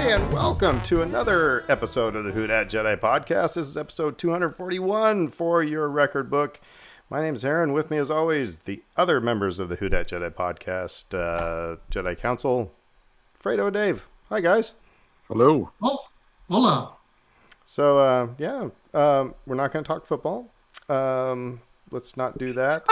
and welcome to another episode of the Who Dat Jedi podcast. This is episode 241 for your record book. My name is Aaron. With me, as always, the other members of the Who Dat Jedi podcast, Jedi Council, Fredo and Dave. Hi, guys. Hello. Oh, hola. So, we're not going to talk football. Let's not do that.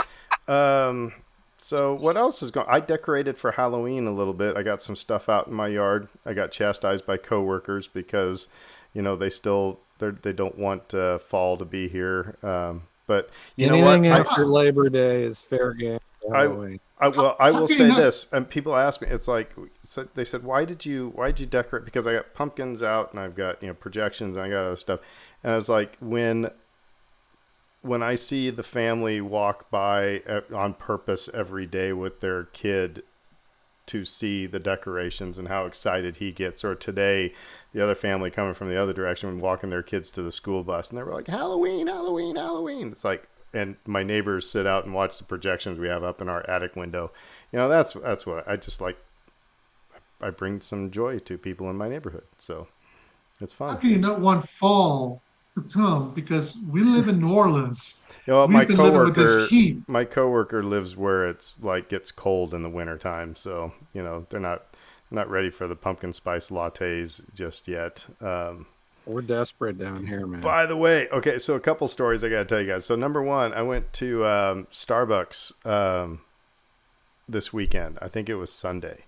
So what else is going? I decorated for Halloween a little bit. I got some stuff out in my yard. I got chastised by coworkers because, they don't want fall to be here. But anything after Labor Day is fair game. I will say this, and people ask me, it's like, they said, why'd you decorate? Because I got pumpkins out and I've got, projections and I got other stuff. And I was like, when I see the family walk by on purpose every day with their kid to see the decorations and how excited he gets, or today, the other family coming from the other direction walking their kids to the school bus, and they were like, Halloween, Halloween, Halloween. It's like, and my neighbors sit out and watch the projections we have up in our attic window. That's what I just like. I bring some joy to people in my neighborhood, so it's fun. How can you not want fall to come? Because we live in New Orleans. My coworker lives where it's like gets cold in the wintertime, so they're not ready for the pumpkin spice lattes just yet. We're desperate down here, man. By the way, okay, so a couple stories I got to tell you guys. So number one, I went to Starbucks this weekend. I think it was Sunday.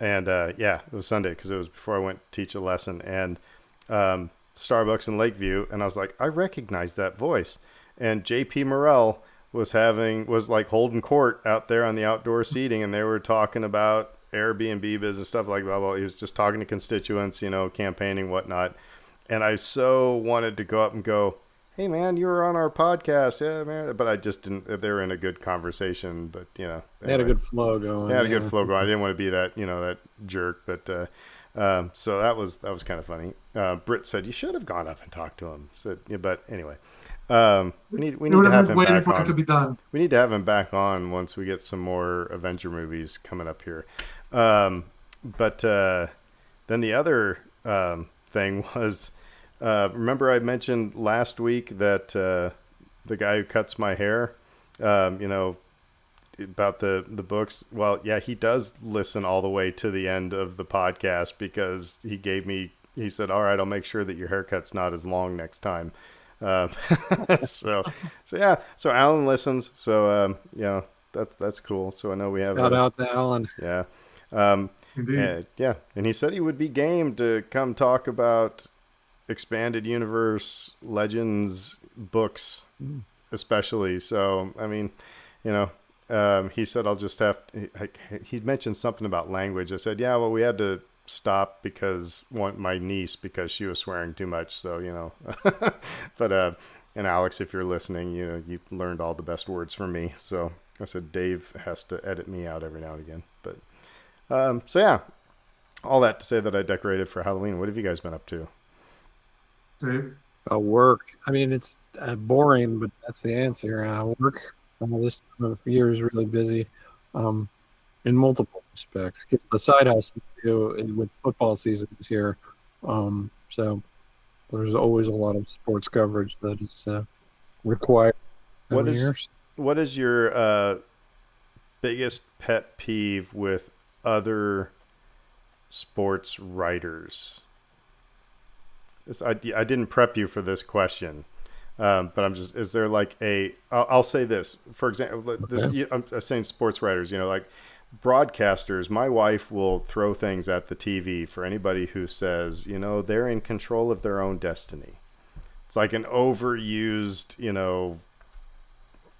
And it was Sunday because it was before I went to teach a lesson. And Starbucks in Lakeview, and I was like, I recognize that voice. And JP Morrell was like holding court out there on the outdoor seating, and they were talking about Airbnb business, stuff like blah, blah. He was just talking to constituents, campaigning, whatnot. And I so wanted to go up and go, hey, man, you were on our podcast. Yeah, man. But I just didn't. They were in a good conversation. But, They had a good flow going. They had a good flow going. I didn't want to be that, that jerk. But so that was kind of funny. Britt said, you should have gone up and talked to him. So, but anyway, we need to have him back on. For it to be done. We need to have him back on once we get some more Avenger movies coming up here. But then the other thing was, remember I mentioned last week that the guy who cuts my hair, about the books. Well, yeah, he does listen all the way to the end of the podcast because he said, all right, I'll make sure that your haircut's not as long next time. So Alan listens. So, that's cool. So I know we have shout out to Alan. Yeah. And he said he would be game to come talk about expanded universe Legends books, especially. So, I mean, he said I'll just have to, he mentioned something about language. I said, yeah, well, we had to stop because my niece, because she was swearing too much. So, but, and Alex, if you're listening, you learned all the best words from me. So I said, Dave has to edit me out every now and again, but, so yeah, all that to say that I decorated for Halloween. What have you guys been up to? Dave? Work. I mean, it's boring, but that's the answer. Work. This time of year is really busy, in multiple respects. The side has to do with football season this year, so there's always a lot of sports coverage that is required. What is your biggest pet peeve with other sports writers? I didn't prep you for this question, but is there like I'll say this, for example, I'm saying sports writers, like broadcasters. My wife will throw things at the TV for anybody who says, they're in control of their own destiny. It's like an overused,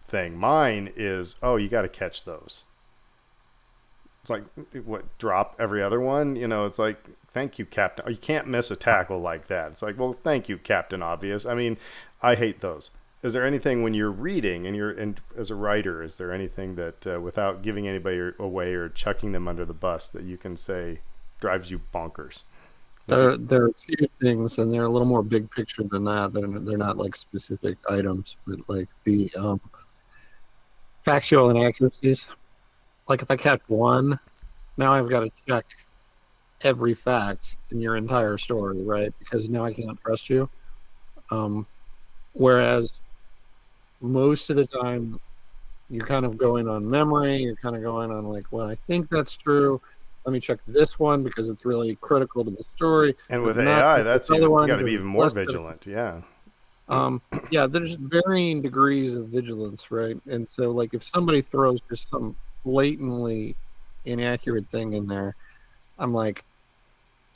thing. Mine is, you got to catch those. It's like, what, drop every other one? It's like, thank you, Captain. You can't miss a tackle like that. It's like, well, thank you, Captain Obvious. I mean, I hate those. Is there anything when you're reading and as a writer, is there anything that without giving anybody away or chucking them under the bus that you can say drives you bonkers? There are a few things, and they're a little more big picture than that. They're not like specific items, but like the factual inaccuracies. Like if I catch one, now I've got to check every fact in your entire story, right? Because now I can't trust you. Whereas most of the time, you're kind of going on memory. You're kind of going on like, well, I think that's true. Let me check this one because it's really critical to the story, And but with not AI, check this that's other even, you one got to be because even it's more less critical. vigilant. Yeah. Yeah, there's varying degrees of vigilance, right? And so, like, if somebody throws just some blatantly inaccurate thing in there, I'm like,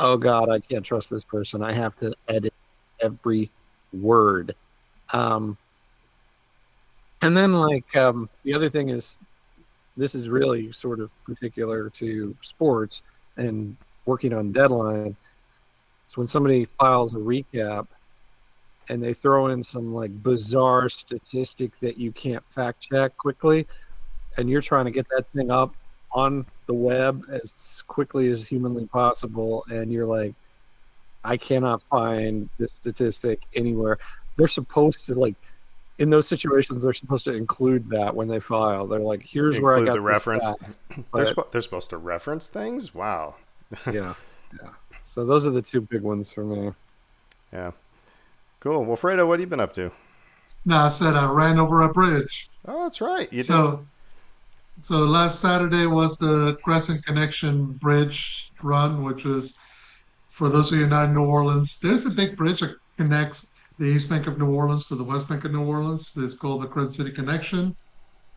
oh God, I can't trust this person. I have to edit every word. Um, and then, like, the other thing is, this is really sort of particular to sports and working on deadline. It's when somebody files a recap and they throw in some like bizarre statistic that you can't fact check quickly, and you're trying to get that thing up on the web as quickly as humanly possible, and you're like, I cannot find this statistic anywhere. They're supposed to like in those situations they're supposed to include that when they file. They're like, here's where I Include the got this reference. stat. But They're supposed to reference things. Wow. yeah, yeah. So those are the two big ones for me. Yeah. Cool. Well, Fredo, what have you been up to? Now I said I ran over a bridge. Oh, that's right. You did. So so last Saturday was the Crescent Connection Bridge run, which was for those of you not in New Orleans. There's a big bridge that connects the East Bank of New Orleans to the West Bank of New Orleans. It's called the Crescent City Connection.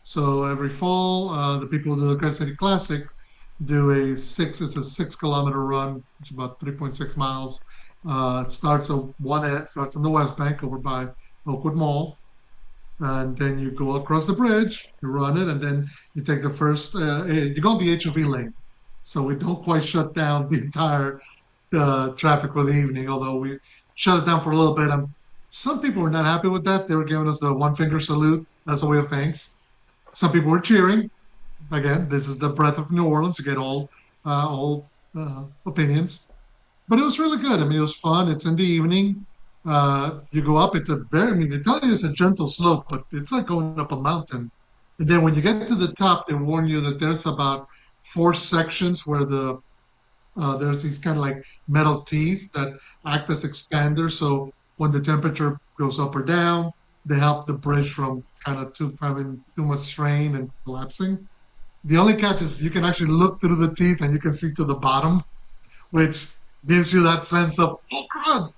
So every fall, the people who do the Crescent City Classic do it's a 6 kilometer run, which is about 3.6 miles. It starts at one end, starts on the West Bank over by Oakwood Mall. And then you go across the bridge, you run it, and then you take the first, you go on the HOV lane. So we don't quite shut down the entire traffic for the evening, although we shut it down for a little bit. Some people were not happy with that. They were giving us the one finger salute as a way of thanks. Some people were cheering. Again, this is the breath of New Orleans. You get all opinions, but it was really good. I mean, it was fun. It's in the evening. You go up. It's a very, I mean, they tell you it's a gentle slope, but it's like going up a mountain. And then when you get to the top, they warn you that there's about four sections where there's these kind of like metal teeth that act as expanders. So when the temperature goes up or down, they help the bridge from kind of having too much strain and collapsing. The only catch is you can actually look through the teeth and you can see to the bottom, which gives you that sense of oh god,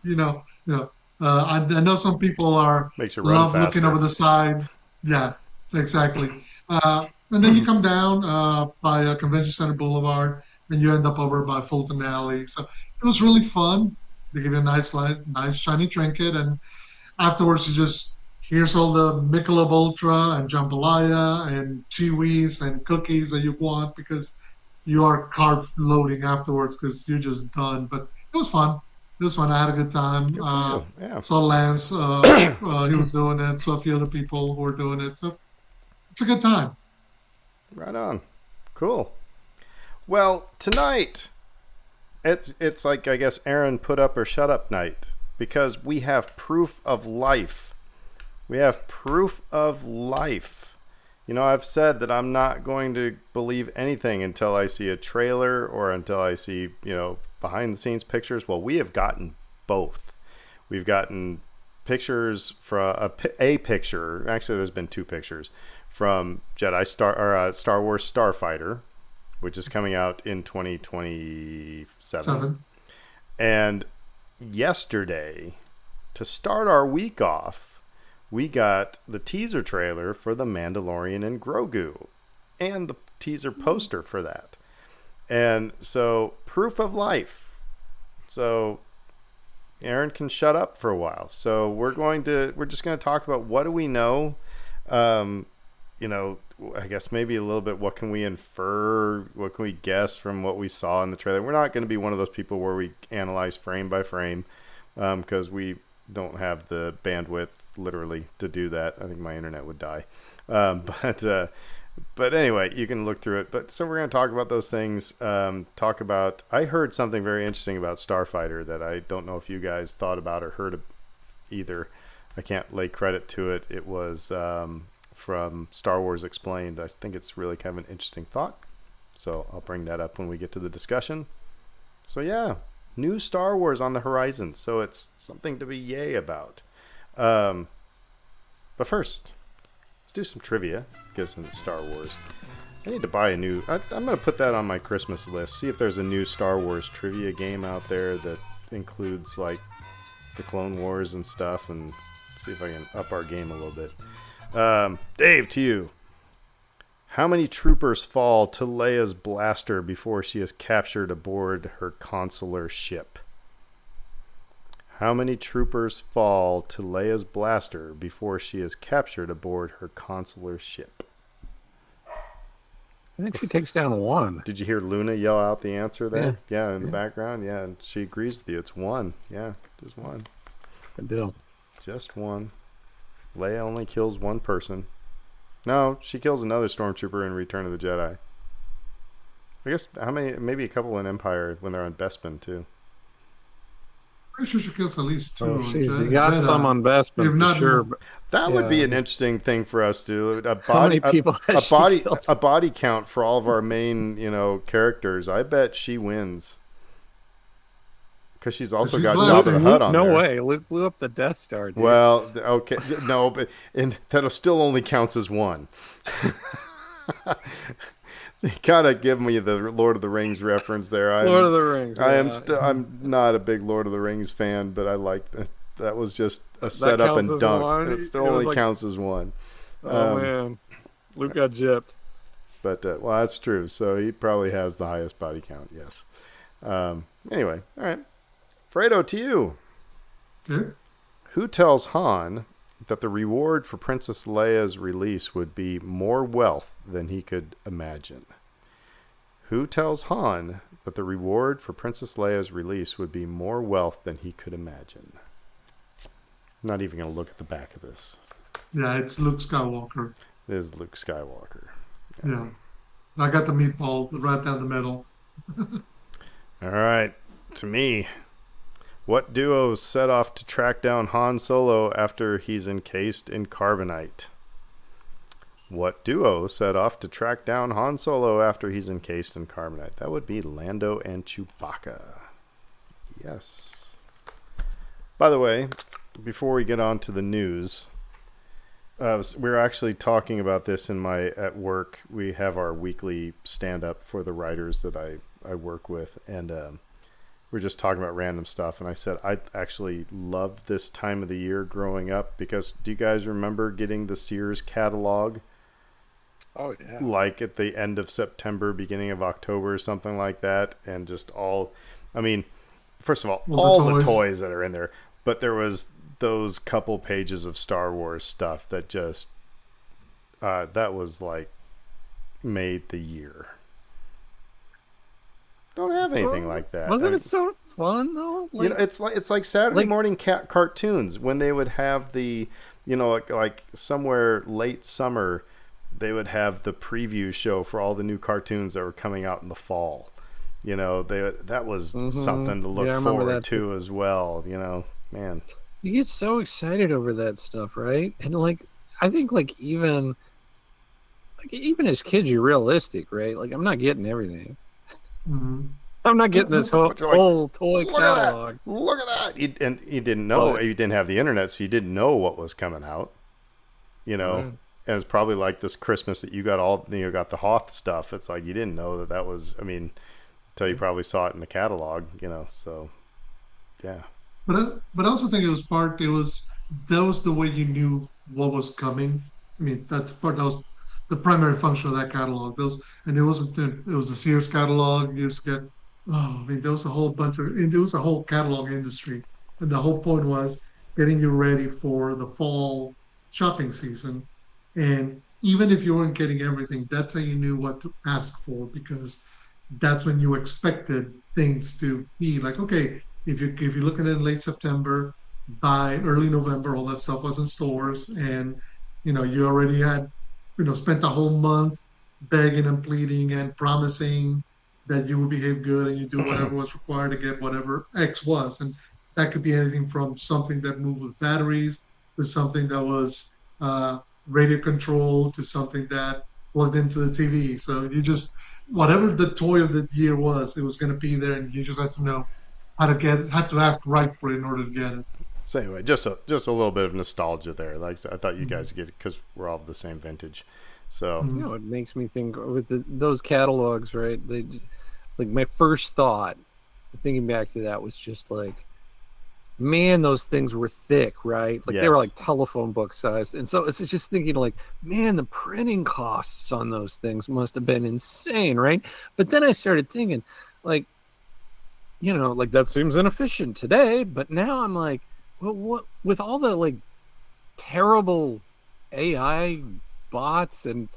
I know some people are Makes you run love looking over faster. the side. Yeah, exactly. And then you come down by Convention Center Boulevard, and you end up over by Fulton Alley. So it was really fun. They give you a nice shiny trinket, and afterwards you just here's all the Michelob Ultra and jambalaya and chiwis and cookies that you want because you are carb loading afterwards because you're just done. But it was fun. It was fun. I had a good time. Good for you. Yeah. Saw Lance. He was doing it. Saw a few other people who were doing it. So it's a good time. Right on. Cool. Well, tonight it's like I guess Aaron put up or shut up night because we have proof of life. We have proof of life. You know, I've said that I'm not going to believe anything until I see a trailer or until I see, behind the scenes pictures. Well, we have gotten both. We've gotten pictures from a picture. Actually, there's been two pictures from Star Wars Starfighter, which is coming out in 2027. 7. And yesterday, to start our week off, we got the teaser trailer for The Mandalorian and Grogu and the teaser poster for that. And so, proof of life. So, Aaron can shut up for a while. So, we're just going to talk about what do we know. I guess maybe a little bit what can we infer, what can we guess from what we saw in the trailer. We're not going to be one of those people where we analyze frame by frame because we don't have the bandwidth literally to do that. I think my internet would die. But anyway, you can look through it. But so we're going to talk about those things. I heard something very interesting about Starfighter that I don't know if you guys thought about or heard of either. I can't lay credit to it. It was from Star Wars Explained. I think it's really kind of an interesting thought. So I'll bring that up when we get to the discussion. So yeah, new Star Wars on the horizon. So it's something to be yay about. Um, but first, let's do some trivia. Because in Star Wars, I need to buy a new. I'm gonna put that on my Christmas list. See if there's a new Star Wars trivia game out there that includes like the Clone Wars and stuff, and see if I can up our game a little bit. Dave, to you. How many troopers fall to Leia's blaster before she is captured aboard her consular ship? How many troopers fall to Leia's blaster before she is captured aboard her consular ship? I think she takes down one. Did you hear Luna yell out the answer there? Yeah, in the background. Yeah, and she agrees with you. It's one. Yeah, just one. Good deal. Just one. Leia only kills one person. No, she kills another stormtrooper in Return of the Jedi. I guess how many? Maybe a couple in Empire when they're on Bespin too. Pretty sure she kills at least two. You got Jedi. some on Bespin for not sure. more. But That would be an interesting thing for us to do. how many people has she killed? A body count for all of our main characters. I bet she wins because she's also She's got black. Jabba the Hutt on no there. way. Luke blew up the Death Star, dude. Well, okay, no, but and that still only counts as one. So you gotta give me the Lord of the Rings reference there. Lord of the Rings. I'm not a big Lord of the Rings fan, but I like that. That was just a setup and dunk. One? It still only counts as one. Oh man, Luke got gypped. But well, that's true. So he probably has the highest body count. Yes. Anyway, all right. Fredo, to you. Okay. Who tells Han that the reward for Princess Leia's release would be more wealth than he could imagine? Who tells Han that the reward for Princess Leia's release would be more wealth than he could imagine? I'm not even going to look at the back of this. Yeah, it's Luke Skywalker. It is Luke Skywalker. Yeah. I got the meatball right down the middle. All right. To me, what duo set off to track down Han Solo after he's encased in carbonite? What duo set off to track down Han Solo after he's encased in carbonite? That would be Lando and Chewbacca. Yes. By the way, before we get on to the news, we're actually talking about this at work. We have our weekly stand-up for the writers that I work with, and we're just talking about random stuff. And I said I actually loved this time of the year growing up because do you guys remember getting the Sears catalog? Oh yeah. Like at the end of September, beginning of October, something like that, and just first of all the toys that are in there, but there was those couple pages of Star Wars stuff that just that was like made the year. Don't have anything like that. Wasn't it so fun though? It's like Saturday morning cartoons when they would have the like somewhere late summer they would have the preview show for all the new cartoons that were coming out in the fall. That was something to look forward to as well. Man. You get so excited over that stuff, right? And I think even as kids, you're realistic, right? Like I'm not getting everything. Mm-hmm. I'm not getting this whole toy catalog. Look at that! You didn't know. You didn't have the internet, so you didn't know what was coming out. And it's probably like this Christmas that you got got the Hoth stuff. It's like you didn't know that was. I mean, until you probably saw it in the catalog. So yeah. But I also think that was the way you knew what was coming. I mean, that was the primary function of that catalog. It was the Sears catalog. You used to get there was a whole catalog industry, and the whole point was getting you ready for the fall shopping season. And even if you weren't getting everything, that's how you knew what to ask for because that's when you expected things to be like, okay, if you're looking at late September, by early November, all that stuff was in stores, and you already had spent the whole month begging and pleading and promising that you would behave good and you do whatever was required to get whatever X was, and that could be anything from something that moved with batteries to something that was radio controlled to something that plugged into the TV. So whatever the toy of the year was, it was going to be there, and you just had to know had to ask right for it in order to get it. So anyway, just a little bit of nostalgia there. Like I thought you Mhm. guys would get it because we're all the same vintage. So You know, it makes me think with those catalogs, right? They like my first thought, thinking back to that, was just like, man, those things were thick, right? Like they were yes, like telephone book sized. And so it's just thinking like, man, the printing costs on those things must have been insane, right? But then I started thinking, like, you know, like that seems inefficient today. But now I'm like, well, what with all the like terrible AI bots and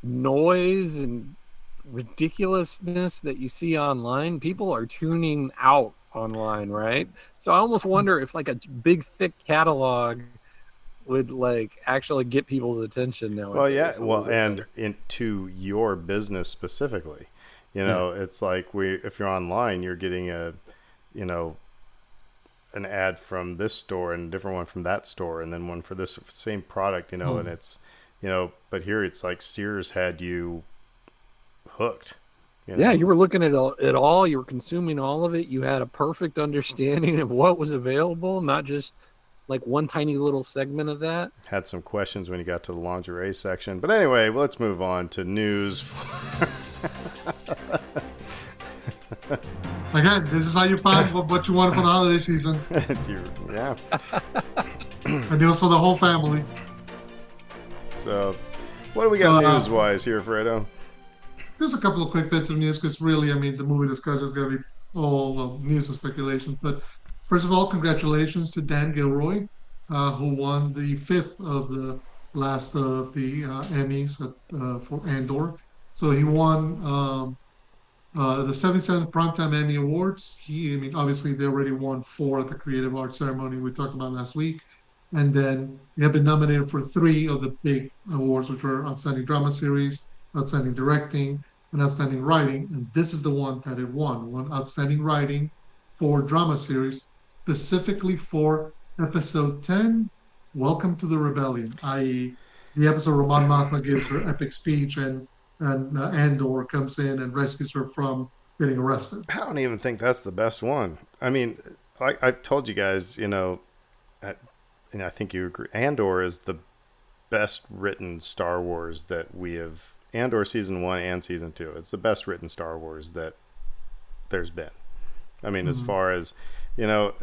noise and ridiculousness that you see online, people are tuning out online, right? So I almost wonder if like a big thick catalog would like actually get people's attention well, yeah, nowadays a little well, bit and better. into your business specifically, Yeah. it's like if you're online, you're getting you know, an ad from this store and a different one from that store, and then one for this same product, and Oh, it's, but here it's like Sears had you hooked, you Yeah, know. you were looking at it all, you were consuming all of it. You had a perfect understanding of what was available, not just like one tiny little segment of that. Had some questions when you got to the lingerie section. But anyway, let's move on to news. again, this is how you find what you wanted for the holiday season, Yeah. and it was for the whole family. So, what do we got So news wise here, Fredo? there's a couple of quick bits of news because really, I mean, the movie discussion is going to be all news and speculation. But first of all, congratulations to Dan Gilroy, who won the fifth of the last of the Emmys for Andor. So he won the 77th Primetime Emmy Awards. I mean, obviously, they already won four at the Creative Arts Ceremony we talked about last week. And then they have been nominated for three of the big awards, which were Outstanding Drama Series, Outstanding Directing, and Outstanding Writing. And this is the one that it won Outstanding Writing for Drama Series, specifically for episode 10, Welcome to the Rebellion, i.e., the episode where Mon Mothma gives her epic speech and Andor comes in and rescues her from getting arrested. I don't even think that's the best one. I mean, I've told you guys, and I think you agree, Andor is the best written Star Wars that we have. Andor season 1 and season 2. It's the best written Star Wars that there's been. I mean, as Mm. far as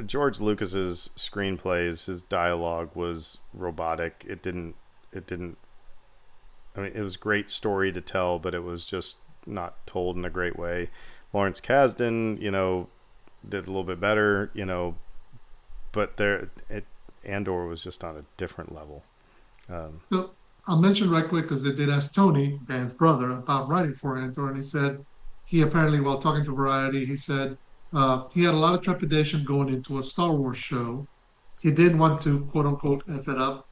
George Lucas's screenplays, his dialogue was robotic. It didn't. I mean, it was great story to tell, but it was just not told in a great way. Lawrence Kasdan, did a little bit better, but Andor was just on a different level. Um, So I'll mention right quick because they did ask Tony, Dan's brother, about writing for Andor, and he said he apparently, while talking to Variety, he said he had a lot of trepidation going into a Star Wars show. He didn't want to quote unquote F it up,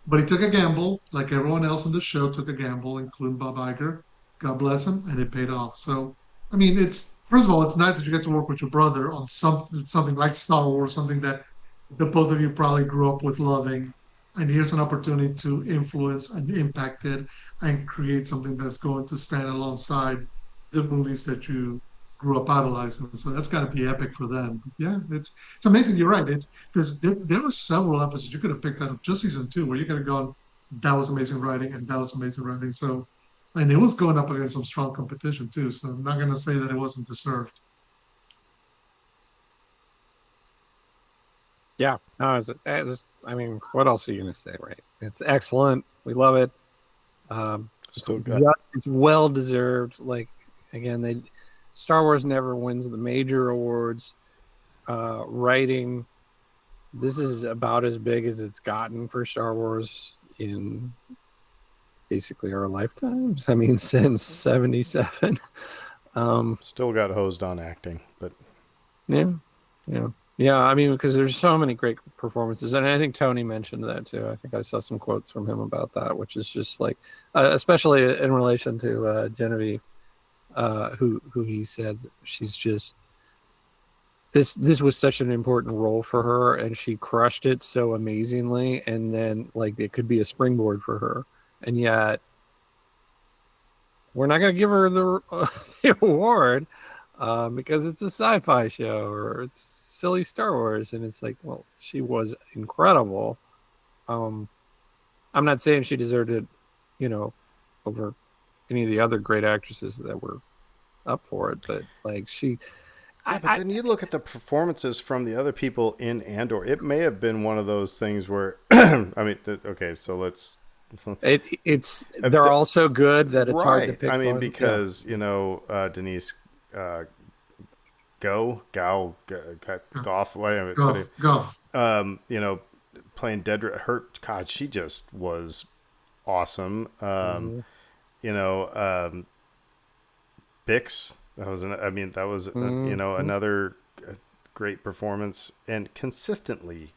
but he took a gamble, like everyone else on the show took a gamble, including Bob Iger. God bless him, and it paid off. So, I mean, it's first of all, it's nice that you get to work with your brother on something like Star Wars, something that the both of you probably grew up with loving. And here's an opportunity to influence and impact it and create something that's going to stand alongside the movies that you grew up idolizing. So that's got to be epic for them. Yeah, it's amazing. You're right. It's because there were several episodes you could have picked out of just season two where you could have gone, that was amazing writing and that was amazing writing. So, and it was going up against some strong competition too. So I'm not going to say that it wasn't deserved. Yeah, no, I mean, what else are you going to say, right? It's excellent. We love it. It's, Still got it's well deserved. Like again, Star Wars never wins the major awards. Writing, this is about as big as it's gotten for Star Wars in basically our lifetimes. I mean, since '77. still got hosed on acting, but Yeah, yeah, yeah. I mean, because there's so many great performances, and I think Tony mentioned that too. I think I saw some quotes from him about that, which is just like, especially in relation to Genevieve, who he said she's just this was such an important role for her, and she crushed it so amazingly, and then like it could be a springboard for her, and yet we're not going to give her the award because it's a sci-fi show or it's silly Star Wars. And it's like, well, she was incredible. I'm not saying she deserved it, over any of the other great actresses that were up for it, but like Yeah, but then you look at the performances from the other people in Andor. It may have been one of those things where, I mean, okay, so let's. They're all so good that it's hard to Right. pick I mean, one. because Denise Goff, whatever, Guff. playing Dedra. God, she just was awesome. You know, Bix. That was another great performance and consistently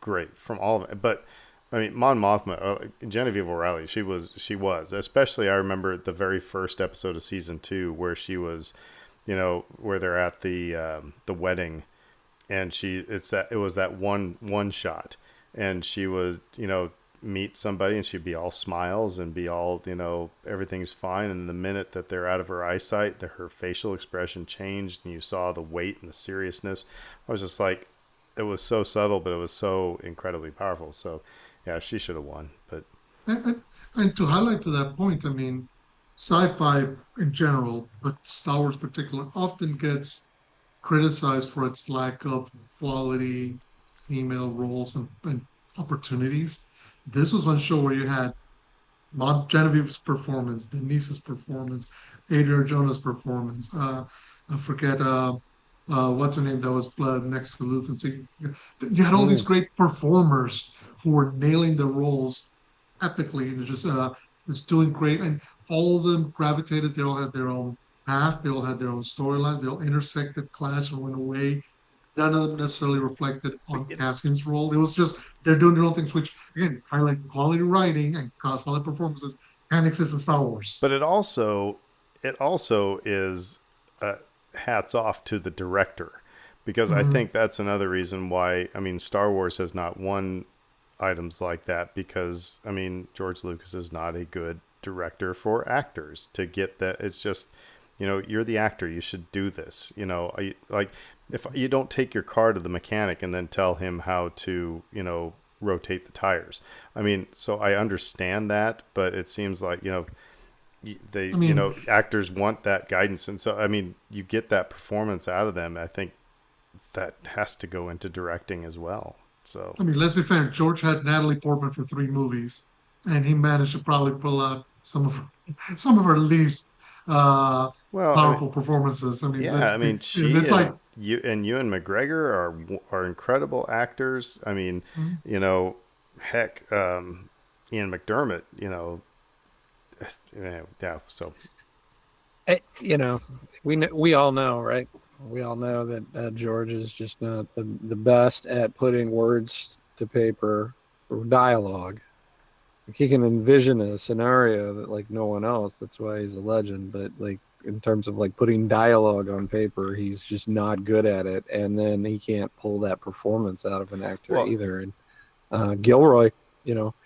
great from all of it. But I mean, Mon Mothma, Genevieve O'Reilly, she was, especially I remember the very first episode of season 2 where she was, where they're at the wedding, and it was that one shot, and she was, meet somebody and she'd be all smiles and be all, everything's fine. And the minute that they're out of her eyesight, her facial expression changed and you saw the weight and the seriousness. I was just like, it was so subtle, but it was so incredibly powerful. So yeah, she should have won. But And to highlight to that point, I mean, sci-fi in general, but Star Wars in particular, often gets criticized for its lack of quality female roles and opportunities. This was one show where you had Genevieve's performance, Denise's performance, Adria Arjona's performance. I forget what's her name that was blood next to Luthen. So you had all these great performers who were nailing the roles epically and just doing great. And all of them gravitated. They all had their own path. They all had their own storylines. They all intersected, clashed, and went away. None of them necessarily reflected on Cassian's role. It was just they're doing their own things, which again highlights quality writing and solid performances can exist in Star Wars. But it also is hats off to the director, because I think that's another reason why, I mean, Star Wars has not won items like that, because I mean, George Lucas is not a good director for actors to get that. It's just, you're the actor, you should do this. Like, if you don't take your car to the mechanic and then tell him how to, rotate the tires. I mean, so I understand that, but it seems like, actors want that guidance. And so, I mean, you get that performance out of them. I think that has to go into directing as well. So, I mean, let's be fair. George had Natalie Portman for 3 movies, and he managed to probably pull out some of her least powerful performances. I mean, yeah, I mean, it's like Ewan McGregor are incredible actors. I mean, heck, Ian McDermott, yeah. So, we all know, right? We all know that George is just not the best at putting words to paper or dialogue. Like, he can envision a scenario that like no one else. That's why he's a legend. But like in terms of like putting dialogue on paper, he's just not good at it. And then he can't pull that performance out of an actor either. And Gilroy,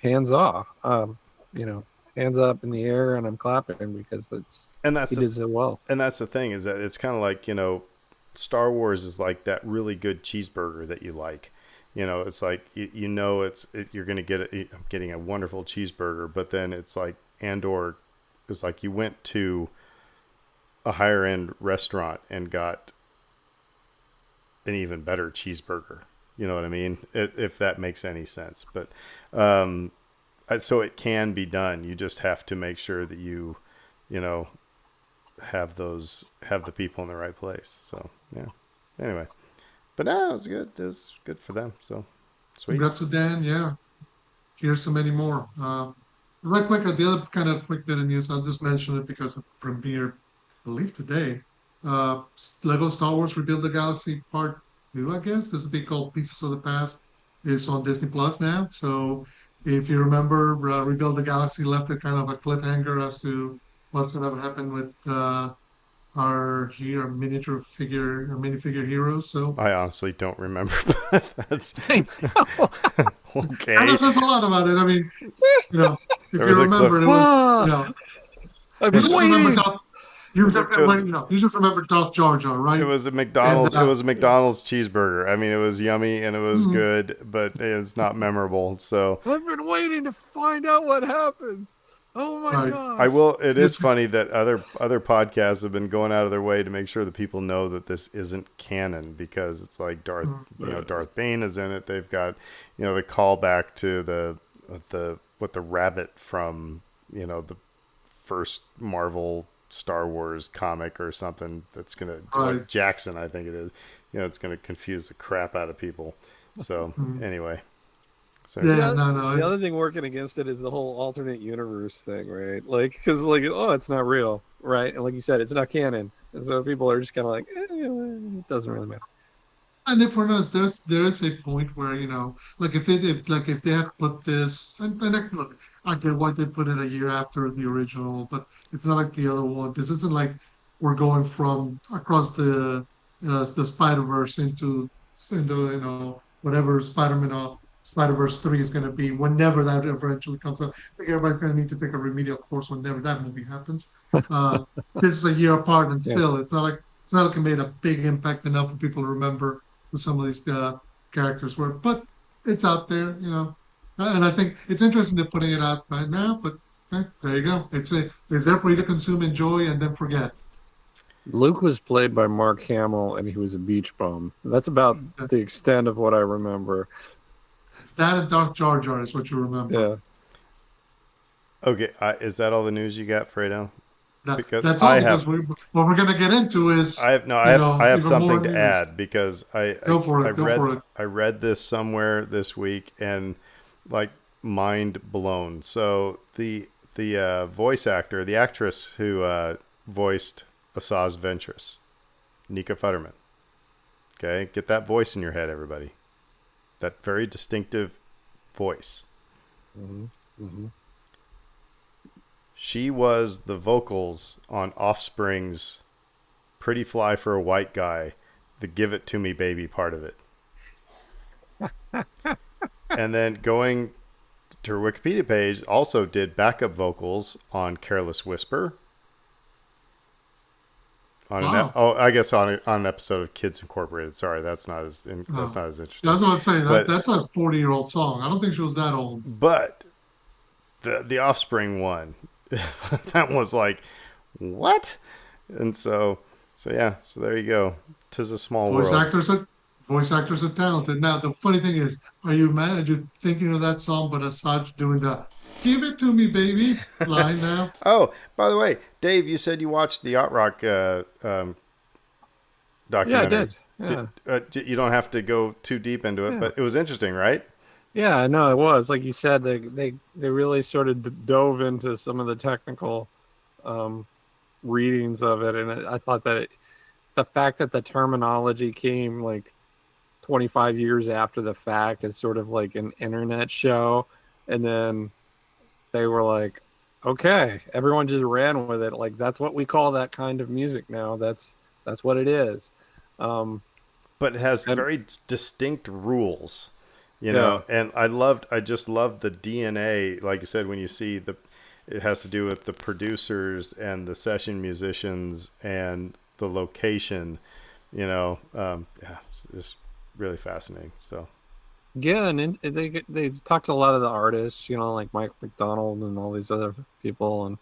hands off. Hands up in the air, and I'm clapping because he did so well. And that's the thing, is that it's kind of like, Star Wars is like that really good cheeseburger that you like. It's like, you're going to get getting a wonderful cheeseburger, but then it's like Andor is like you went to a higher end restaurant and got an even better cheeseburger. You know what I mean? If that makes any sense. But, so it can be done. You just have to make sure that you have the people in the right place. So yeah. Anyway, but no, it was good. It was good for them. So sweet. Congrats to Dan. Yeah. Here's so many more. Right quick, the other kind of quick bit of news, I'll just mention it because it premiered, I believe, today. Lego Star Wars Rebuild the Galaxy Part 2, I guess. This would be called Pieces of the Past. Is on Disney Plus now. So if you remember, Rebuild the Galaxy left it kind of a cliffhanger as to what's going to happen with our minifigure heroes. So I honestly don't remember. That's I know. okay. I know says a lot about it. I mean, if you remember, it was I've You been just remember waiting. Darth. You just, It was you just remember Darth Jar Jar, it right? was a And McDonald's. It was a McDonald's cheeseburger. I mean, it was yummy and it was mm, good, but it's not memorable. So I've been waiting to find out what happens. Oh my right. I gosh. will. It is It's funny that other podcasts have been going out of their way to make sure that people know that this isn't canon because it's like mm, Darth Bane is in it. They've got the callback to the rabbit from the first Marvel Star Wars comic or something that's gonna right. Jackson, I think it is. It's gonna confuse the crap out of people. So Mm. anyway, so Yeah, The, no, the it's other thing working against it is the whole alternate universe thing, right? Like, because oh, it's not real, right? And like you said, it's not canon, and so people are just kind of like, it doesn't really matter. and if for us, there is a point where like if they had put this, look, I get why they put it a year after the original, but it's not like the other one. This isn't like we're going from across the Spider Verse into whatever Spider Verse 3 is going to be whenever that eventually comes up. I think everybody's going to need to take a remedial course whenever that movie happens. Uh, this is a year apart, and Yeah, still, it's not like it made a big impact enough for people to remember who some of these characters were. But it's out there, and I think it's interesting they're putting it out right now. But there you go. It's there for you to consume, enjoy, and then forget. Luke was played by Mark Hamill, and he was a beach bum. That's about That, the extent of what I remember. that and Darth Jar Jar is what you remember. Yeah, okay. Is that all the news you got, Fredo? Because That's all I because have what we're going to get into is I have no. I have even more something to news. add because Go for it. Go for it. I read this somewhere this week and like mind blown. So the voice actor, the actress who voiced Asajj Ventress, Nika Futterman. Okay, get that voice in your head, everybody. That very distinctive voice. hmm hmm She was the vocals on Offspring's "Pretty Fly for a White Guy," the "Give It to Me, Baby" part of it. And then going to her Wikipedia page, also did backup vocals on "Careless Whisper." Wow. I guess on an episode of Kids Incorporated. Sorry, that's Oh. not as Yeah, I interesting. was about to say But that's a 40-year-old song. I don't think she was that old. but the Offspring one, that was like what? And so yeah, so there you go. 'Tis a small Voice world. actors are voice actors are talented. Now the funny thing is, are you mad? Are you thinking of that song, but Asajj doing the "Give it to me, baby" line now? Oh, by the way, Dave, you said you watched the Yacht Rock yeah, I documentary. did. Yeah, You don't have to go too deep into it, yeah, but it was interesting, right? yeah. I know it was like you said. They really sort of dove into some of the technical um, readings of it, and I thought that the fact that the terminology came like 25 years after the fact is sort of like an internet show, and then they were like, okay, everyone just ran with it. Like that's what we call that kind of music now. That's what it is. Um, But it has and very distinct rules, yeah, and I just loved the DNA. Like you said, when you see it has to do with the producers and the session musicians and the location, yeah, it's just really fascinating. So, yeah, and they talked to a lot of the artists, like Mike McDonald and all these other people, and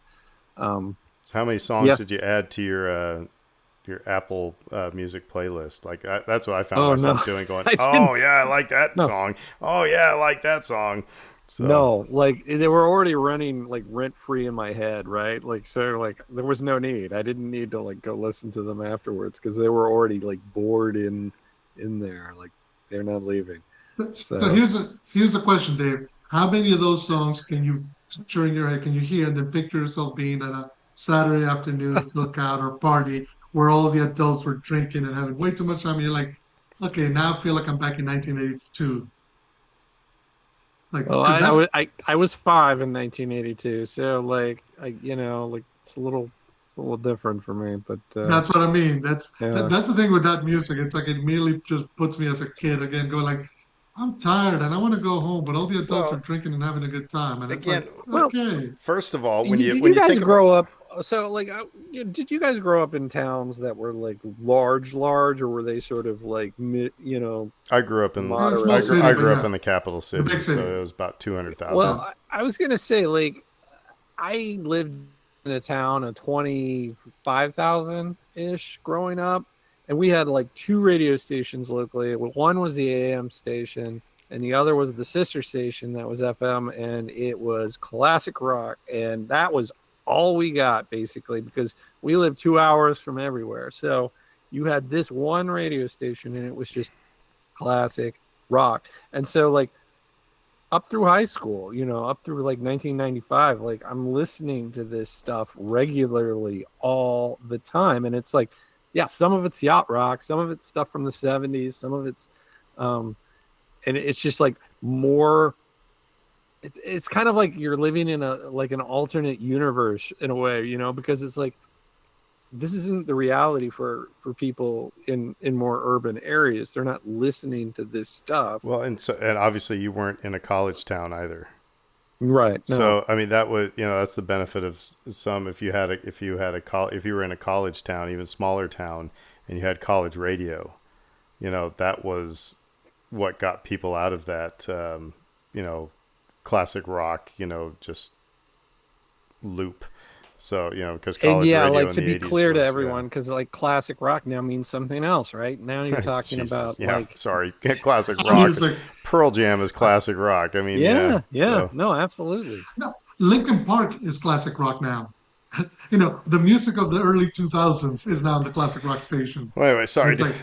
um, so how many songs yeah. did you add to your Apple Music playlist? Like that's what I found Oh no, myself doing, going, I didn't. "Oh yeah, I like that No, song. Oh yeah, I like that song." So, no, like they were already running like rent free in my head, right? Like so, like there was no need. I didn't need to like go listen to them afterwards because they were already like bored in there. Like they're not leaving. So So here's a question, Dave. How many of those songs can you picture in your head? Can you hear and then picture yourself being at a Saturday afternoon cookout or party where all the adults were drinking and having way too much time? And you're like, okay, now I feel like I'm back in 1982. Like, well, because that's I was 5 in 1982, so like like it's a little different for me, but that's what I mean. yeah. That's the thing with that music. It's like it immediately just puts me as a kid again, going like, I'm tired and I want to go home, but all the adults are well, drinking and having a good time, and it's like, again, Well, okay, first of all, did when you you guys think about grow up So, like, did you guys grow up in towns that were like large, or were they sort of like I grew up in Small moderate? city, I but grew up yeah, in the capital the big city, so city. it was about Well, 200,000. Yeah. I was gonna say, like, I lived in a town of 25,000 ish growing up, and we had like two radio stations locally. One was the AM station, and the other was the sister station that was FM, and it was classic rock, and that was all we got basically because we lived 2 hours from everywhere. So you had this one radio station, and it was just classic rock. And so, like, up through high school, up through like 1995, like I'm listening to this stuff regularly all the time. And it's like, yeah, some of it's yacht rock, some of it's stuff from the 70s, some of it's, um, and it's just like more, it's kind of like you're living in a, like an alternate universe in a way, because it's like, this isn't the reality for people in more urban areas. They're not listening to this stuff. Well, and obviously you weren't in a college town either. Right. No. So I mean that would that's the benefit of some if you were in a college town, even smaller town, and you had college radio, that was what got people out of that you know classic rock just loop. So because And college yeah, radio like, in to the be 80s clear to was everyone, because like classic rock now means something else, right? Now you're talking Jesus, about yeah, like, sorry, classic rock. Music. Pearl Jam is classic rock. I mean, yeah. yeah, yeah, So no, absolutely. No, Linkin Park is classic rock now. The music of the early 2000s is now on the classic rock station. well, anyway, And sorry. it's like,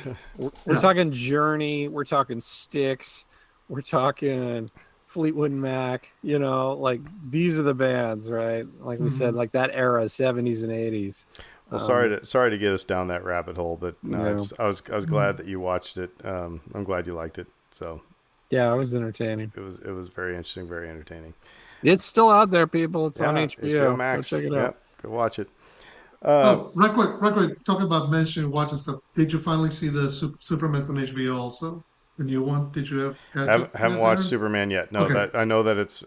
We're yeah. talking Journey, we're talking Styx, we're talking Fleetwood Mac. Like, these are the bands, right? Like we said, Mhm. like that era, 70s and 80s. Well, Um, sorry to get us down that rabbit hole, but no, yeah, I was glad that you watched it. I'm glad you liked it. So yeah, it was entertaining. it was very interesting, very entertaining. It's still out there, people. It's on Yeah, HBO HBO. Go Max. check it out. Yep, go watch it. Uh, Oh, right quick, talking about mentioning watching stuff. Did you finally see the Superman's on HBO also? The new one? Did you catch it haven't yet, watched Aaron? Superman yet. No, Okay, that I know that it's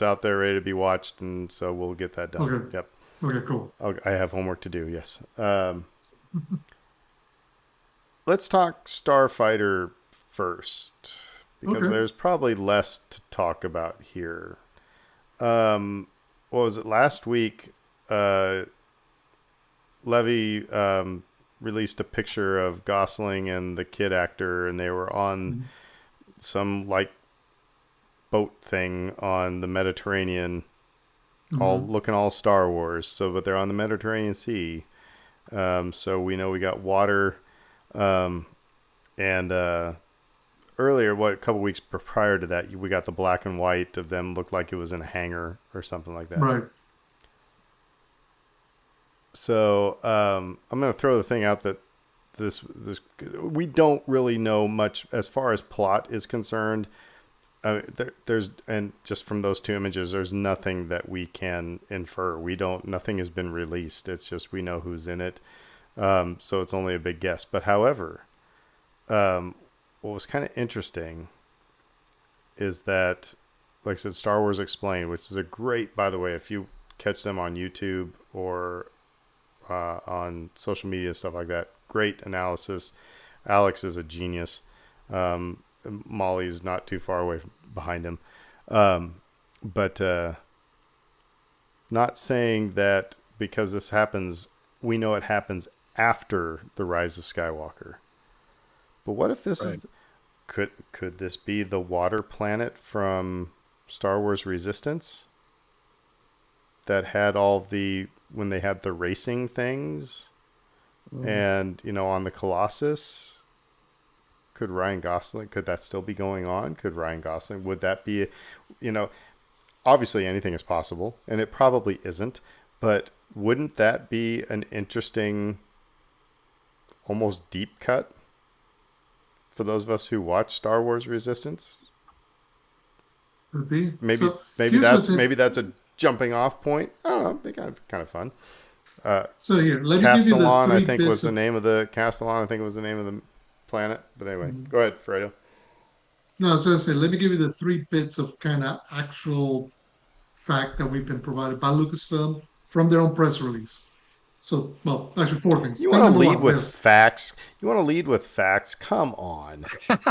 out there ready to be watched, and so we'll get that done. okay, Yep. okay, cool. I have homework to do. Yes. Let's talk Starfighter first because Okay. there's probably less to talk about here. What was it last week? Uh, Levy released a picture of Gosling and the kid actor, and they were on Mhm. some like boat thing on the Mediterranean, all Mhm. looking all Star Wars. So, but they're on the Mediterranean Sea. So we know we got water, um, and earlier, a couple weeks prior to that, we got the black and white of them looked like it was in a hangar or something like that. Right. So I'm going to throw the thing out that this we don't really know much as far as plot is concerned. There's and just from those two images, there's nothing that we can infer. Nothing has been released. It's just we know who's in it. So it's only a big guess. But however, what was kind of interesting is that, like I said, Star Wars Explained, which is a great, by the way, if you catch them on YouTube or on social media stuff like that, great analysis. Alex is a genius. Molly's not too far away behind him. But not saying that because this happens, we know it happens after the Rise of Skywalker. But what if this Right. is could this be the water planet from Star Wars Resistance that had all the when they had the racing things and on the Colossus? Could Ryan Gosling could that still be going on? Could Ryan Gosling would that be you know obviously anything is possible and it probably isn't, but wouldn't that be an interesting almost deep cut for those of us who watch Star Wars Resistance? Could be. Maybe So here's what's it. maybe that's a jumping off point. I don't know, it'd be kind of fun. So here, let me give you the Castellan, I three think was bits the of. name of the Castellan. I think it was the name of the planet. But anyway, go ahead, Fredo. No, I was going to say, let me give you the three bits of kind of actual fact that we've been provided by Lucasfilm from their own press release. So, well, actually, four things. You Thing want to number lead one, with yes. facts? You want to lead with facts? Come on.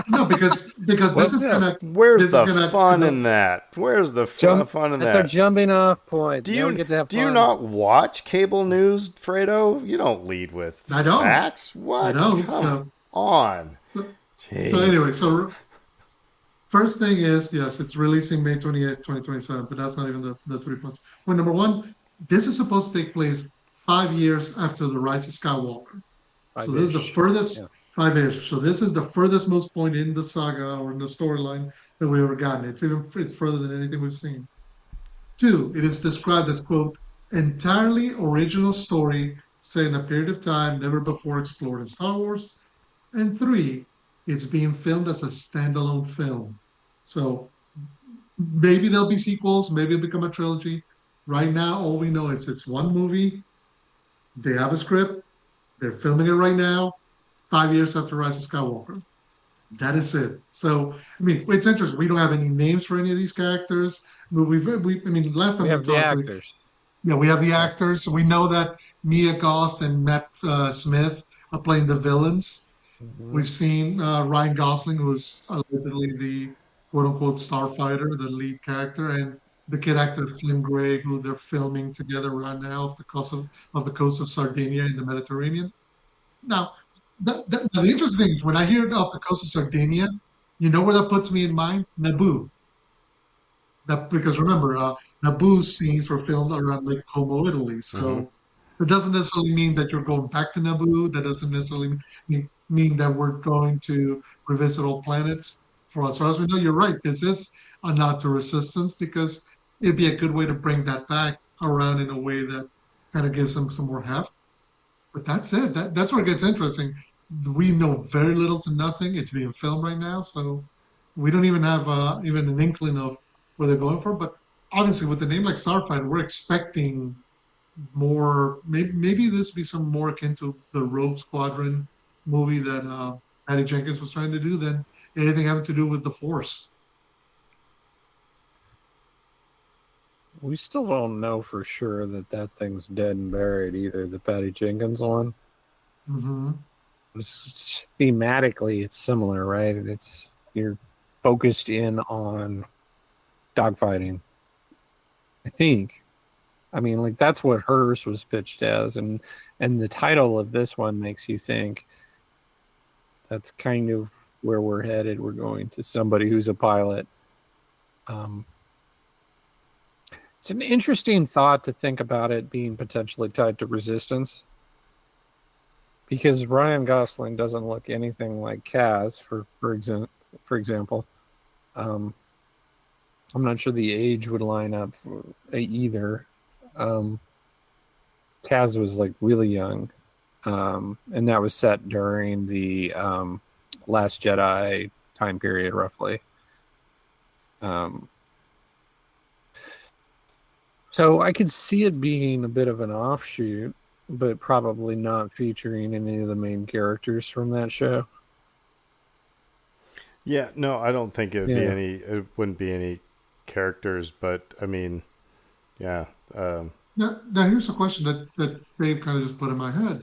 No, because Well, yeah, Where's this is the gonna fun in that? Where's the jump. fun in That's our that? jumping off point. Do Now we you get to have do you fun. not watch cable news, Fredo? You don't lead with I don't. facts. I What? don't. Come So, on. so, so Jeez. anyway, so first thing is, yes, it's releasing May 28th, 2027, but that's not even the 3 points. Point number one, this is supposed to take place 5 years after the Rise of Skywalker. So this is the Five-ish. furthest Yeah. 5 ish. So this is the furthest most point in the saga or in the storyline that we've ever gotten. It's further than anything we've seen. Two, it is described as quote entirely original story set in a period of time never before explored in Star Wars. And three, it's being filmed as a standalone film. So maybe there'll be sequels, maybe it'll become a trilogy. Right now, all we know is it's one movie. They have a script. They're filming it right now, 5 years after Rise of Skywalker. That is it. So, I mean, it's interesting. We don't have any names for any of these characters. I mean, last We time we have the talked, actors. we have the Yeah. actors. So we know that Mia Goth and Matt Smith are playing the villains. Hmm. We've seen Ryan Gosling, who's allegedly the quote unquote Starfighter, the lead character, and the kid actor Flynn Gray, who they're filming together right now off the coast of Sardinia in the Mediterranean. Now, now the interesting thing is when I hear off the coast of Sardinia, you know where that puts me in mind? Naboo. That because remember, Naboo scenes were filmed around Lake Como, Italy. Hmm. So it doesn't necessarily mean that you're going back to Naboo. That doesn't necessarily mean that we're going to revisit old planets. For as far as we know, you're right. This is a nod to resistance because it'd be a good way to bring that back around in a way that kind of gives them some more heft. But that's it. That's where it gets interesting. We know very little to nothing. It's being filmed right now, so we don't even have even an inkling of where they're going for. But obviously, with a name like Starfighter, we're expecting more. Maybe this will be some more akin to the Rogue Squadron movie that Patty Jenkins was trying to do than anything having to do with the Force. We still don't know for sure that that thing's dead and buried either. The Patty Jenkins one. Hmm. Thematically, it's similar, right? It's you're focused in on dogfighting. I think. I mean, like that's what hers was pitched as, and the title of this one makes you think that's kind of where we're headed. We're going to somebody who's a pilot. Um, it's an interesting thought to think about it being potentially tied to resistance, because Ryan Gosling doesn't look anything like Kaz, for example. Um, I'm not sure the age would line up either. Um, Kaz was like really young, and that was set during the Last Jedi time period, roughly. Um, so I could see it being a bit of an offshoot, but probably not featuring any of the main characters from that show. Yeah, no, I don't think it would be Yeah. any. It wouldn't be any characters, but I mean, yeah. Now here's a question that Dave kind of just put in my head.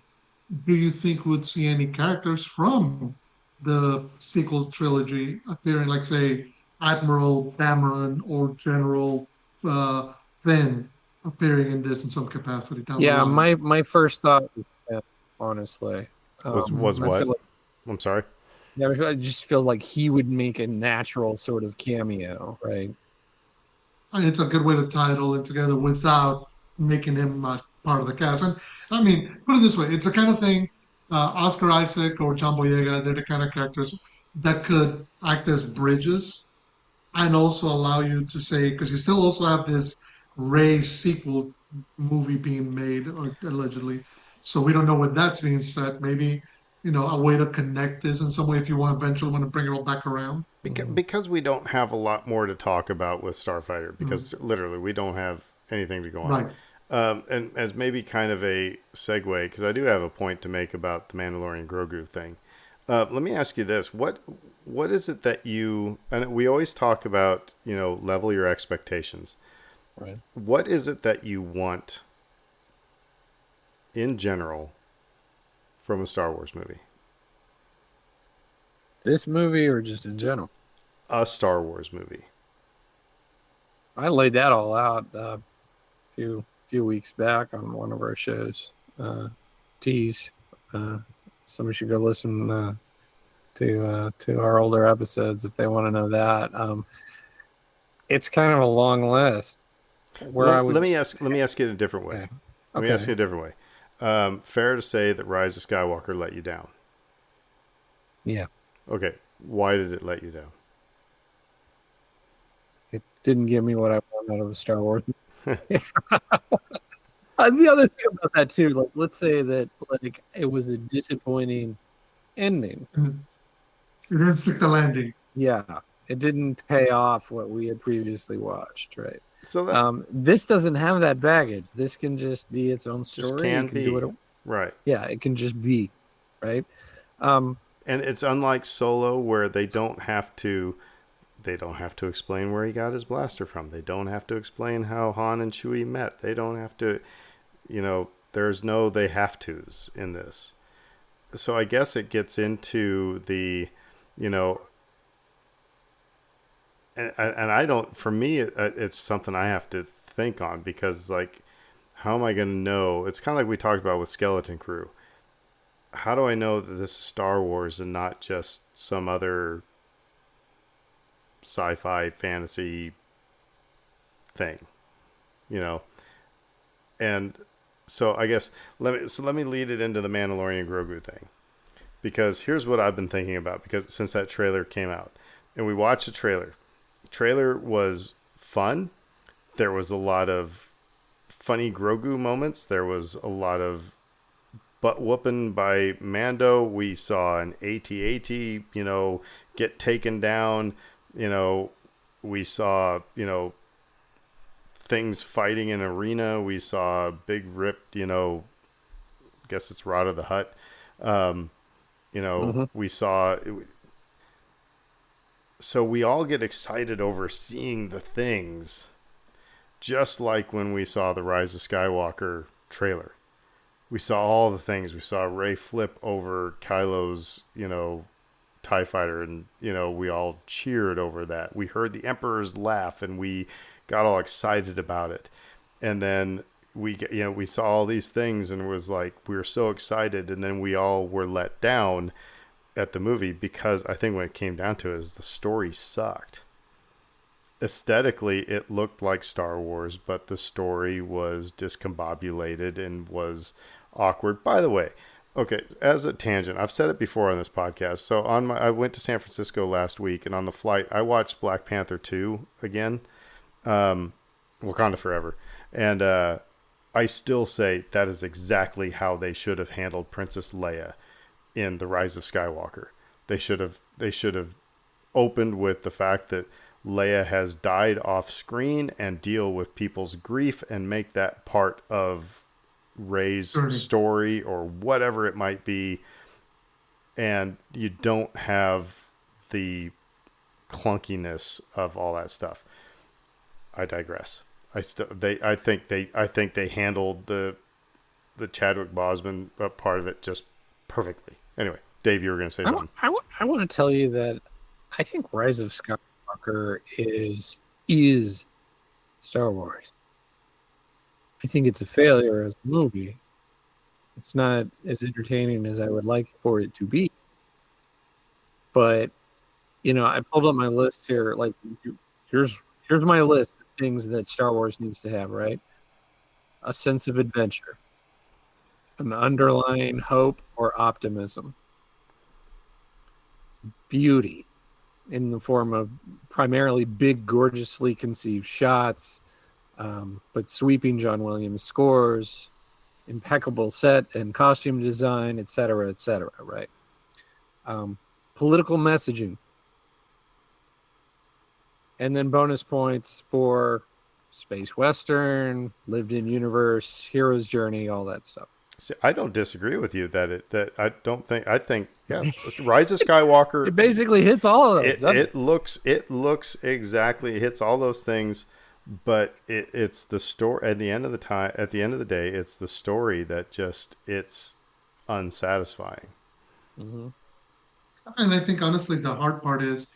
Do you think we'd see any characters from the sequel trilogy appearing, like say Admiral Dameron or General uh, Finn appearing in this in some capacity down the Yeah, line? my first thought was that, honestly. Was I feel what? like I'm sorry. yeah, it just feels like he would make a natural sort of cameo, right? And it's a good way to tie it all in together without making him part of the cast. And I mean, put it this way: it's the kind of thing Oscar Isaac or John Boyega, they're the kind of characters that could act as bridges and also allow you to say because you still also have this Ray sequel movie being made or allegedly, so we don't know what that's being said. Maybe a way to connect this in some way if you want eventually want to bring it all back around. Mhm. Because we don't have a lot more to talk about with Starfighter, Mhm. because literally we don't have anything to go on. Right. And as maybe kind of a segue, because I do have a point to make about the Mandalorian Grogu thing. Let me ask you this: what is it that you and we always talk about? Level your expectations. Right. What is it that you want in general from a Star Wars movie? This movie or just in general? A Star Wars movie. I laid that all out few weeks back on one of our shows. Tease. Somebody should go listen to our older episodes if they want to know that. It's kind of a long list. Let me ask it a different way. Okay. Let me ask you a different way. Fair to say that Rise of Skywalker let you down? Yeah. Okay. Why did it let you down? It didn't give me what I wanted out of a Star Wars. The other thing about that too, like let's say that like it was a disappointing ending. It didn't stick the landing. Yeah, it didn't pay off what we had previously watched, right? So this doesn't have that baggage. This can just be its own story. Just can be. Do it. Right. Yeah, it can just be, right? And it's unlike Solo where they don't have to explain where he got his blaster from. They don't have to explain how Han and Chewie met. They don't have to, there's no they have tos in this. So I guess it gets into the, and I don't, for me, it's something I have to think on because, like, how am I going to know? It's kind of like we talked about with Skeleton Crew. How do I know that this is Star Wars and not just some other sci-fi fantasy thing, And so I guess let me lead it into the Mandalorian Grogu thing, because here's what I've been thinking about. Because since that trailer came out, and we watched the trailer was fun. There was a lot of funny Grogu moments. There was a lot of butt whooping by Mando. We saw an AT-AT, get taken down. We saw, things fighting in arena. We saw big ripped, guess it's Rod of the Hutt. We saw. So we all get excited over seeing the things, just like when we saw the Rise of Skywalker trailer. We saw all the things. We saw Rey flip over Kylo's, TIE fighter, and we all cheered over that. We heard the Emperor's laugh and we got all excited about it. And then we saw all these things and it was like we were so excited, and then we all were let down at the movie because I think when it came down to it is the story sucked. Aesthetically it looked like Star Wars, but the story was discombobulated and was awkward. By the way, okay, as a tangent, I've said it before on this podcast. So I went to San Francisco last week, and on the flight, I watched Black Panther 2 again, Wakanda Forever, and I still say that is exactly how they should have handled Princess Leia in The Rise of Skywalker. They should have opened with the fact that Leia has died off screen and deal with people's grief and make that part of Rey's story or whatever it might be, and you don't have the clunkiness of all that stuff. I digress. I think they handled the Chadwick Boseman part of it just perfectly. Anyway, Dave, you were going to say something. I want to tell you that I think Rise of Skywalker is Star Wars. I think it's a failure as a movie. It's not as entertaining as I would like for it to be. But, I pulled up my list here. Like, here's my list of things that Star Wars needs to have, right? A sense of adventure. An underlying hope or optimism. Beauty in the form of primarily big, gorgeously conceived shots, but sweeping John Williams scores, impeccable set and costume design, et cetera, right? Political messaging. And then bonus points for space western, lived in universe, hero's journey, all that stuff. See, I don't disagree with you I think Rise of Skywalker. It basically hits all of those. It looks exactly, it hits all those things. but it's the story at the end of the time. At the end of the day, it's the story that just it's unsatisfying. Hmm. And I think honestly, the hard part is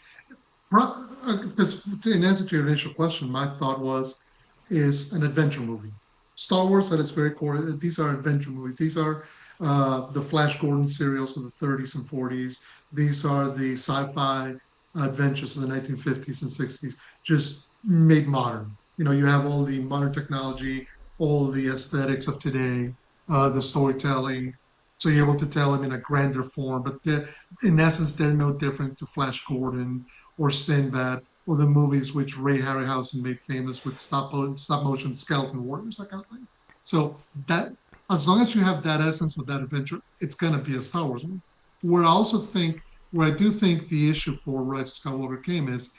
because in answer to your initial question, my thought was is an adventure movie. Star Wars at its very core, these are adventure movies. These are the Flash Gordon serials of the 30s and 40s. These are the sci-fi adventures of the 1950s and 60s, just made modern. You have all the modern technology, all the aesthetics of today, the storytelling. So you're able to tell them in a grander form, but in essence, they're no different to Flash Gordon or Sinbad or the movies which Ray Harryhausen made famous with stop motion skeleton warriors, that kind of thing. So that as long as you have that essence of that adventure, it's gonna be a Star Wars movie. Where I also think where I do think the issue for Rise of Skywalker came is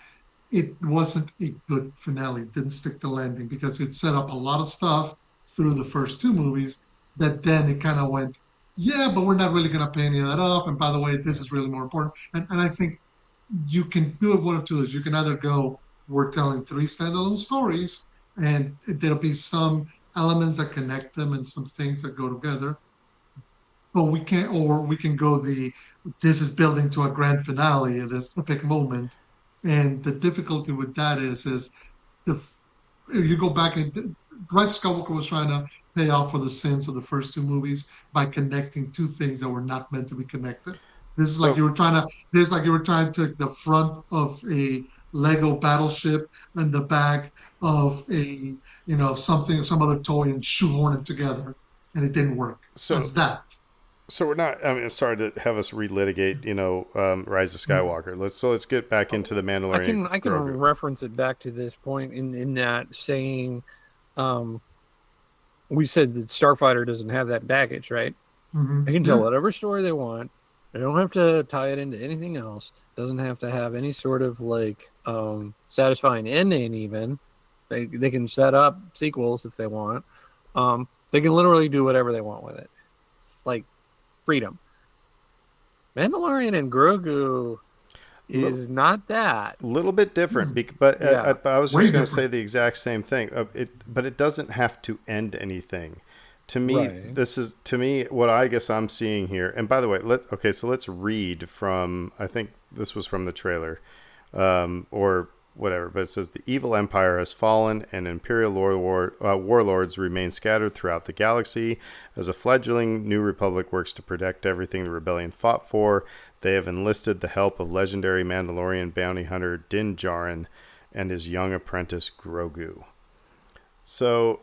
it wasn't a good finale. It didn't stick the landing because it set up a lot of stuff through the first two movies that then it kind of went, yeah, but we're not really going to pay any of that off. And by the way, this is really more important. And I think you can do it one of two ways. You can either go, we're telling three standalone stories, and there'll be some elements that connect them and some things that go together. But we can't, or we can go this is building to a grand finale, this epic moment. And the difficulty with that is the you go back and Rise of Skywalker was trying to pay off for the sins of the first two movies by connecting two things that were not meant to be connected. This is like So you were trying to. This is like you were trying to take the front of a Lego battleship and the back of something, some other toy, and shoehorn it together, and it didn't work. so That's that. so we're not. I mean, I'm sorry to have us relitigate. Rise of Mm. Skywalker. Let's get back into the I Mandalorian can I can Grogu. reference it back to this point in that saying, um, we said that Starfighter doesn't have that baggage, right? They can tell Yeah. whatever story they want. They don't have to tie it into anything else. Doesn't have to have any sort of like satisfying ending. Even they can set up sequels if they want. They can literally do whatever they want with it. It's like freedom. Mandalorian and Grogu Little is not that. little bit different, Mm. Yeah. but I was Way just going to say different. the exact same thing. But it doesn't have to end anything. To me, Right. what I guess I'm seeing here. And by the way, so let's read from. I think this was from the trailer, or whatever. But it says the evil empire has fallen, and imperial warlords remain scattered throughout the galaxy. As a fledgling new republic works to protect everything the rebellion fought for, they have enlisted the help of legendary Mandalorian bounty hunter Din Djarin and his young apprentice Grogu. So,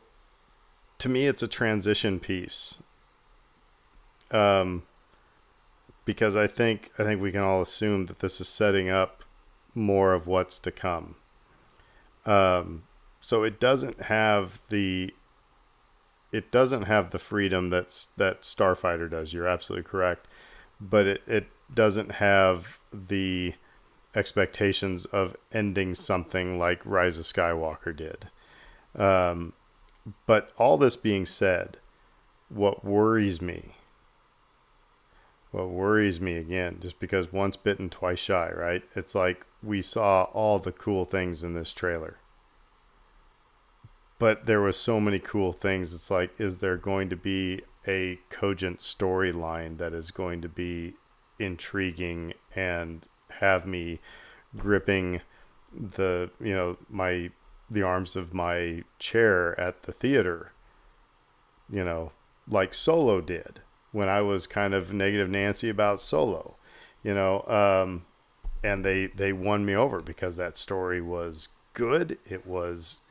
to me, it's a transition piece, um, because I think we can all assume that this is setting up more of what's to come. So it doesn't have the freedom that Starfighter does. You're absolutely correct, but it doesn't have the expectations of ending something like Rise of Skywalker did. Um, but all this being said, what worries me, what worries me again, just because once bitten, twice shy, right? It's like we saw all the cool things in this trailer, but there was so many cool things. It's like, is there going to be a cogent storyline that is going to be intriguing and have me gripping the arms of my chair at the theater, you know, like Solo did when I was kind of negative Nancy about Solo, you know, and they won me over because that story was good. It was,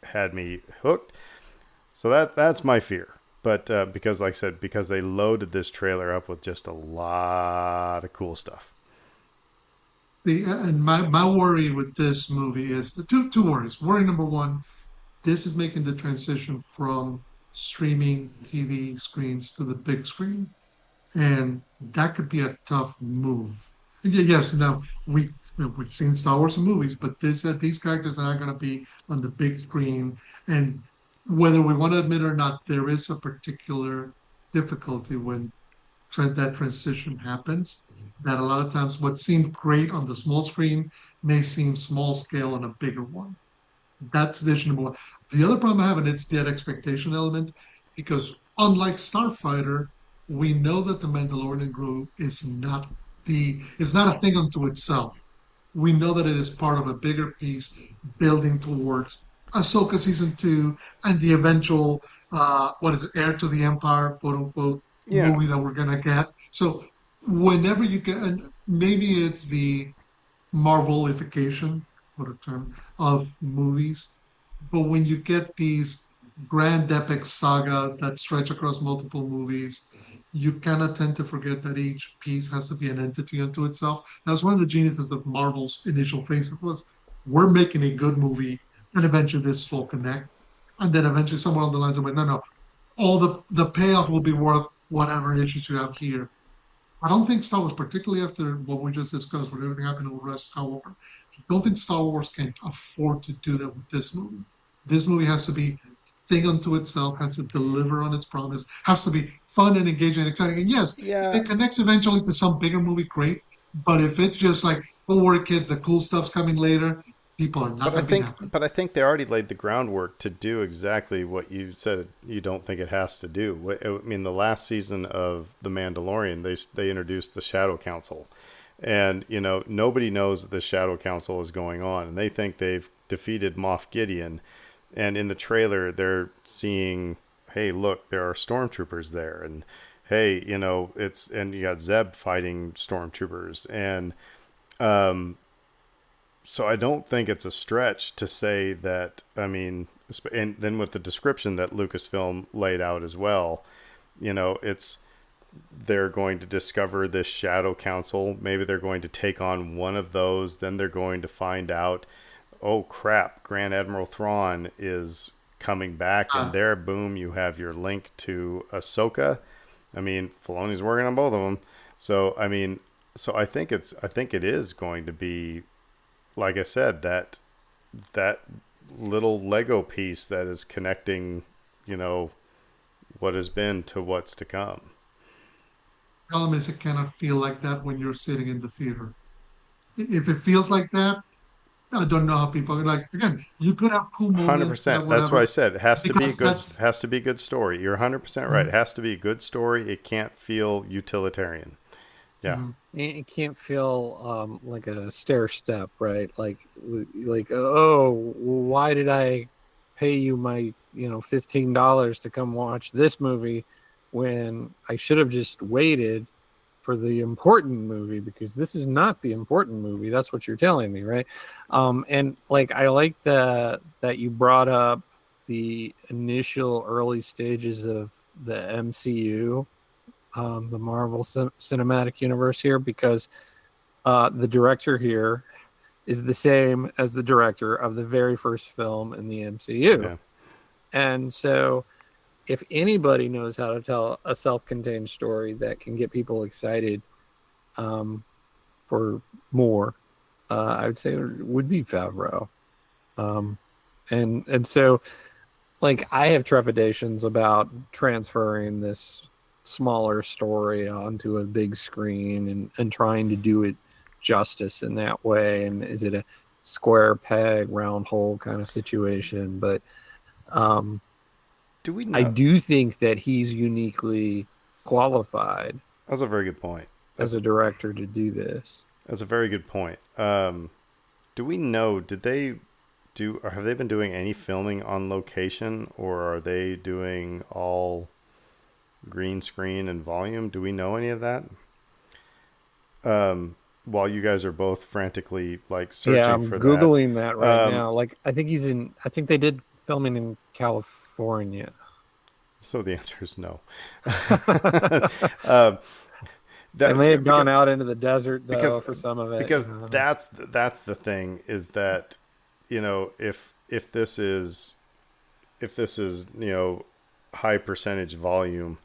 had me hooked. So that's my fear. But because, like I said, because they loaded this trailer up with just a lot of cool stuff. And my worry with this movie is the two worries. Worry number one, this is making the transition from streaming TV screens to the big screen, and that could be a tough move. And yes, now we've seen Star Wars in movies, but these characters are not going to be on the big screen, and whether we want to admit it or not, there is a particular difficulty when that transition happens. That a lot of times what seemed great on the small screen may seem small scale on a bigger one. That's the issue number one. The other problem I have, and it's that expectation element, because unlike Starfighter, we know that the Mandalorian group is not it's not a thing unto itself. We know that it is part of a bigger piece building towards Ahsoka season 2 and the eventual what is it, heir to the empire, quote unquote, Yeah, movie that we're gonna get. So whenever you get, and maybe it's the Marvelification, what a term, of movies. But when you get these grand epic sagas that stretch across multiple movies, you kind of tend to forget that each piece has to be an entity unto itself. That's one of the geniuses of Marvel's initial phases was we're making a good movie, and eventually this will connect. And then eventually somewhere on the lines of no, no, all the payoff will be worth whatever issues you have here. I don't think Star Wars, particularly after what we just discussed, with everything happening with the rest of Skywalker, I don't think Star Wars can afford to do that with this movie. This movie has to be thing unto itself, has to deliver on its promise, has to be fun and engaging and exciting. And yes, if yeah. it connects eventually to some bigger movie, great. But if it's just like, don't worry, kids, the cool stuff's coming later, people are not But I going to be think, happy. but I think they already laid the groundwork to do exactly what you said. You don't think it has to do. I mean, the last season of The Mandalorian, they introduced the Shadow Council, and nobody knows that the Shadow Council is going on, and they think they've defeated Moff Gideon, and in the trailer they're seeing, hey, look, there are stormtroopers there, and hey, and you got Zeb fighting stormtroopers, and so I don't think it's a stretch to say that. I mean, and then with the description that Lucasfilm laid out as well, it's they're going to discover this shadow council. Maybe they're going to take on one of those. Then they're going to find out, oh crap, Grand Admiral Thrawn is coming back, and Uh, there, boom, you have your link to Ahsoka. I mean, Filoni's working on both of them. So I mean, I think it is going to be, like I said, that little Lego piece that is connecting, you know, what has been to what's to come. Problem is, it cannot feel like that when you're sitting in the theater. If it feels like that, I don't know how people like. Again, you could have cool moments, could have 100%. That's why I whatever, said it has to be a because good that's has to be a good story. You're 100% right. It mhm, has to be a good story. It can't feel utilitarian. Yeah. mhm. It can't feel like a stair step, right? Like, oh, why did I pay you my $15 to come watch this movie when I should have just waited for the important movie, because this is not the important movie. That's what you're telling me, right? And like, I like that you brought up the initial early stages of the MCU, the Marvel Cinematic Universe here, because the director here is the same as the director of the very first film in the MCU. Yeah. And so, if anybody knows how to tell a self contained story that can get people excited um, for more, I would say it would be Favreau. Um, and so, like, I have trepidations about transferring this smaller story onto a big screen and trying to do it justice in that way. And is it a square peg round hole kind of situation? But um, Do we I know? do think that he's uniquely qualified That's a very good point. as That's a director to do this. that's a very good point. Do we know? Did they do? Or have they been doing any filming on location, or are they doing all green screen and volume? Do we know any of that? While you guys are both frantically like Yeah, searching I'm for that. Googling that right Um, now. Like, I think they did filming in California. so the answer is no. They um, may have that gone out into the desert because though for some of it. because that's the thing is that if this is high percentage volume,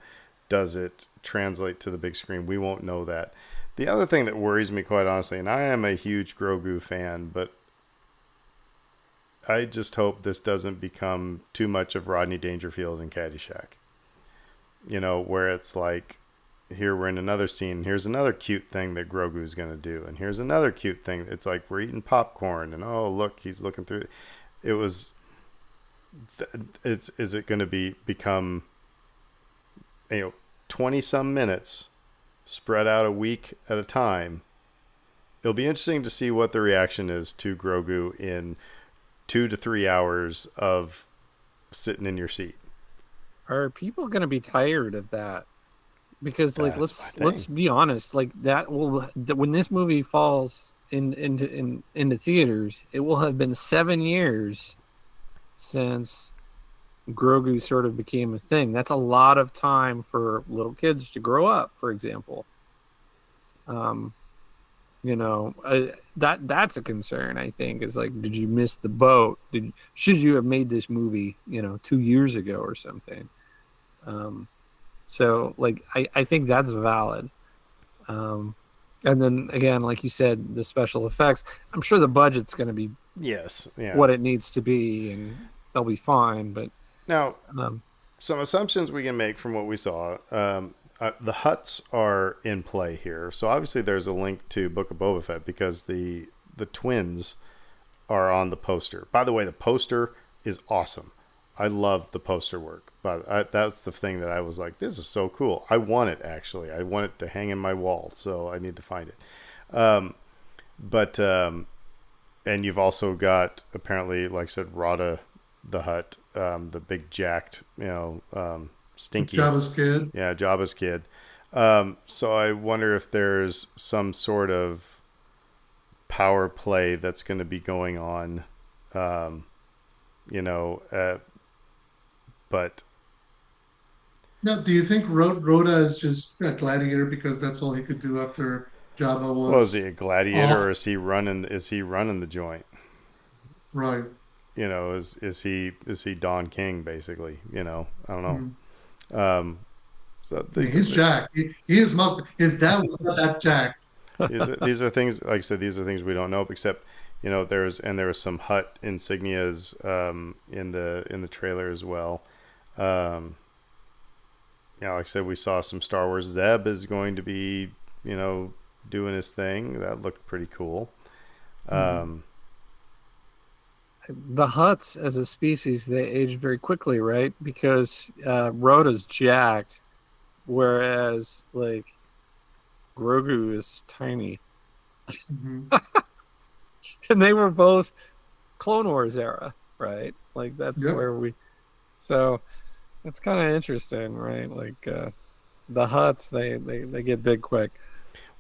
does it translate to the big screen? We won't know that. The other thing that worries me, quite honestly, and I am a huge Grogu fan, but I just hope this doesn't become too much of Rodney Dangerfield and Caddyshack. Where it's like, here we're in another scene. Here's another cute thing that Grogu's going to do. And here's another cute thing. It's like we're eating popcorn and oh, look, he's looking through. it was. Is it going to become 20 some minutes spread out a week at a time? It'll be interesting to see what the reaction is to Grogu in 2 to 3 hours of sitting in your seat. Are people going to be tired of that? Because like let's be honest, like that will when this movie falls into theaters, it will have been 7 years since Grogu sort of became a thing. That's a lot of time for little kids to grow up, for example. That's a concern, I think, is like, did you miss the boat? Should you have made this movie 2 years ago or something? So like I think that's valid. And then again, like you said, the special effects, I'm sure the budget's going to be what it needs to be, and they'll be fine. But now, some assumptions we can make from what we saw. The Hutts are in play here, so obviously there's a link to Book of Boba Fett because the twins are on the poster. By the way, the poster is awesome. I love the poster work, but that's the thing that I was like, this is so cool. I want it, actually. I want it to hang in my wall, so I need to find it. And you've also got, apparently, like I said, Rada the Hutt, the big jacked, stinky. Jabba's kid. Yeah, Jabba's kid. So I wonder if there's some sort of power play that's going to be going on, but now, do you think Rhoda is just a gladiator because that's all he could do after Jabba was? Well, is he a gladiator off? or is he running? Is he running the joint? Right. Is he Don King basically? I don't know. Mm. So He's jacked. He is his dad was not that jacked. these are things, like I said, these are things we don't know, except there was some Hutt insignias in the trailer as well. Like I said, we saw some Star Wars. Zeb is going to be doing his thing. That looked pretty cool. The Hutts as a species, they age very quickly, right? Because Rhoda's jacked, whereas like Grogu is tiny. Mm-hmm. And they were both Clone Wars era, right? Like that's where so it's kind of interesting, right? Like the Hutts, they get big quick.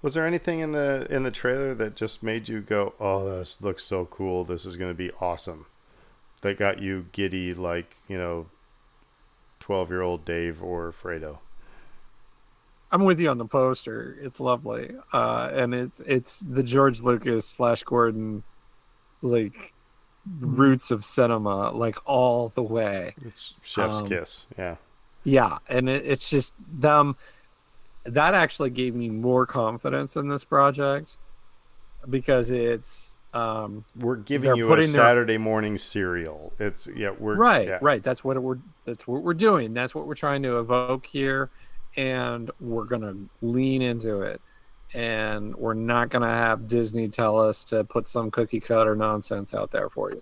Was there anything in the trailer that just made you go, "Oh, this looks so cool. This is going to be awesome." That got you giddy, like 12-year-old Dave or Fredo? I'm with you on the poster. It's lovely, and it's the George Lucas, Flash Gordon, like roots of cinema, like all the way. It's chef's kiss, yeah. Yeah, and it's just them. That actually gave me more confidence in this project because it's we're giving you a Saturday morning cereal. It's right. That's what we're doing. That's what we're trying to evoke here, and we're gonna lean into it. And we're not gonna have Disney tell us to put some cookie cutter nonsense out there for you.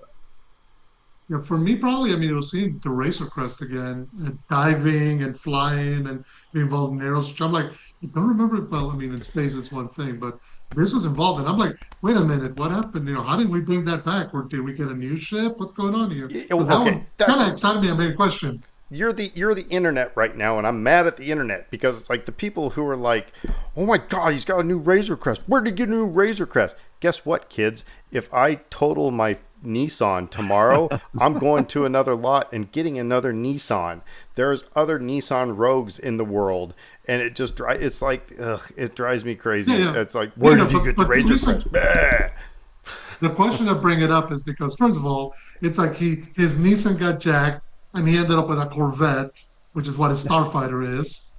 Yeah, for me, probably, it was seeing the Razor Crest again, and diving and flying and being involved in arrows. I'm like, I don't remember. Well, in space it's one thing, but this was involved, and I'm like, wait a minute, what happened? How did we bring that back? Or did we get a new ship? What's going on here? So that one kind of excited me. I made a question. You're the internet right now, and I'm mad at the internet because it's like the people who are like, oh my God, he's got a new Razor Crest. Where did he get a new Razor Crest? Guess what, kids? If I total my Nissan tomorrow, I'm going to another lot and getting another Nissan. There's other Nissan Rogues in the world, and it just it's like, it drives me crazy. Yeah. It's like, where did you get the Razor Crest? The question to bring it up is because, first of all, it's like his Nissan got jacked, and he ended up with a Corvette, which is what a Starfighter is.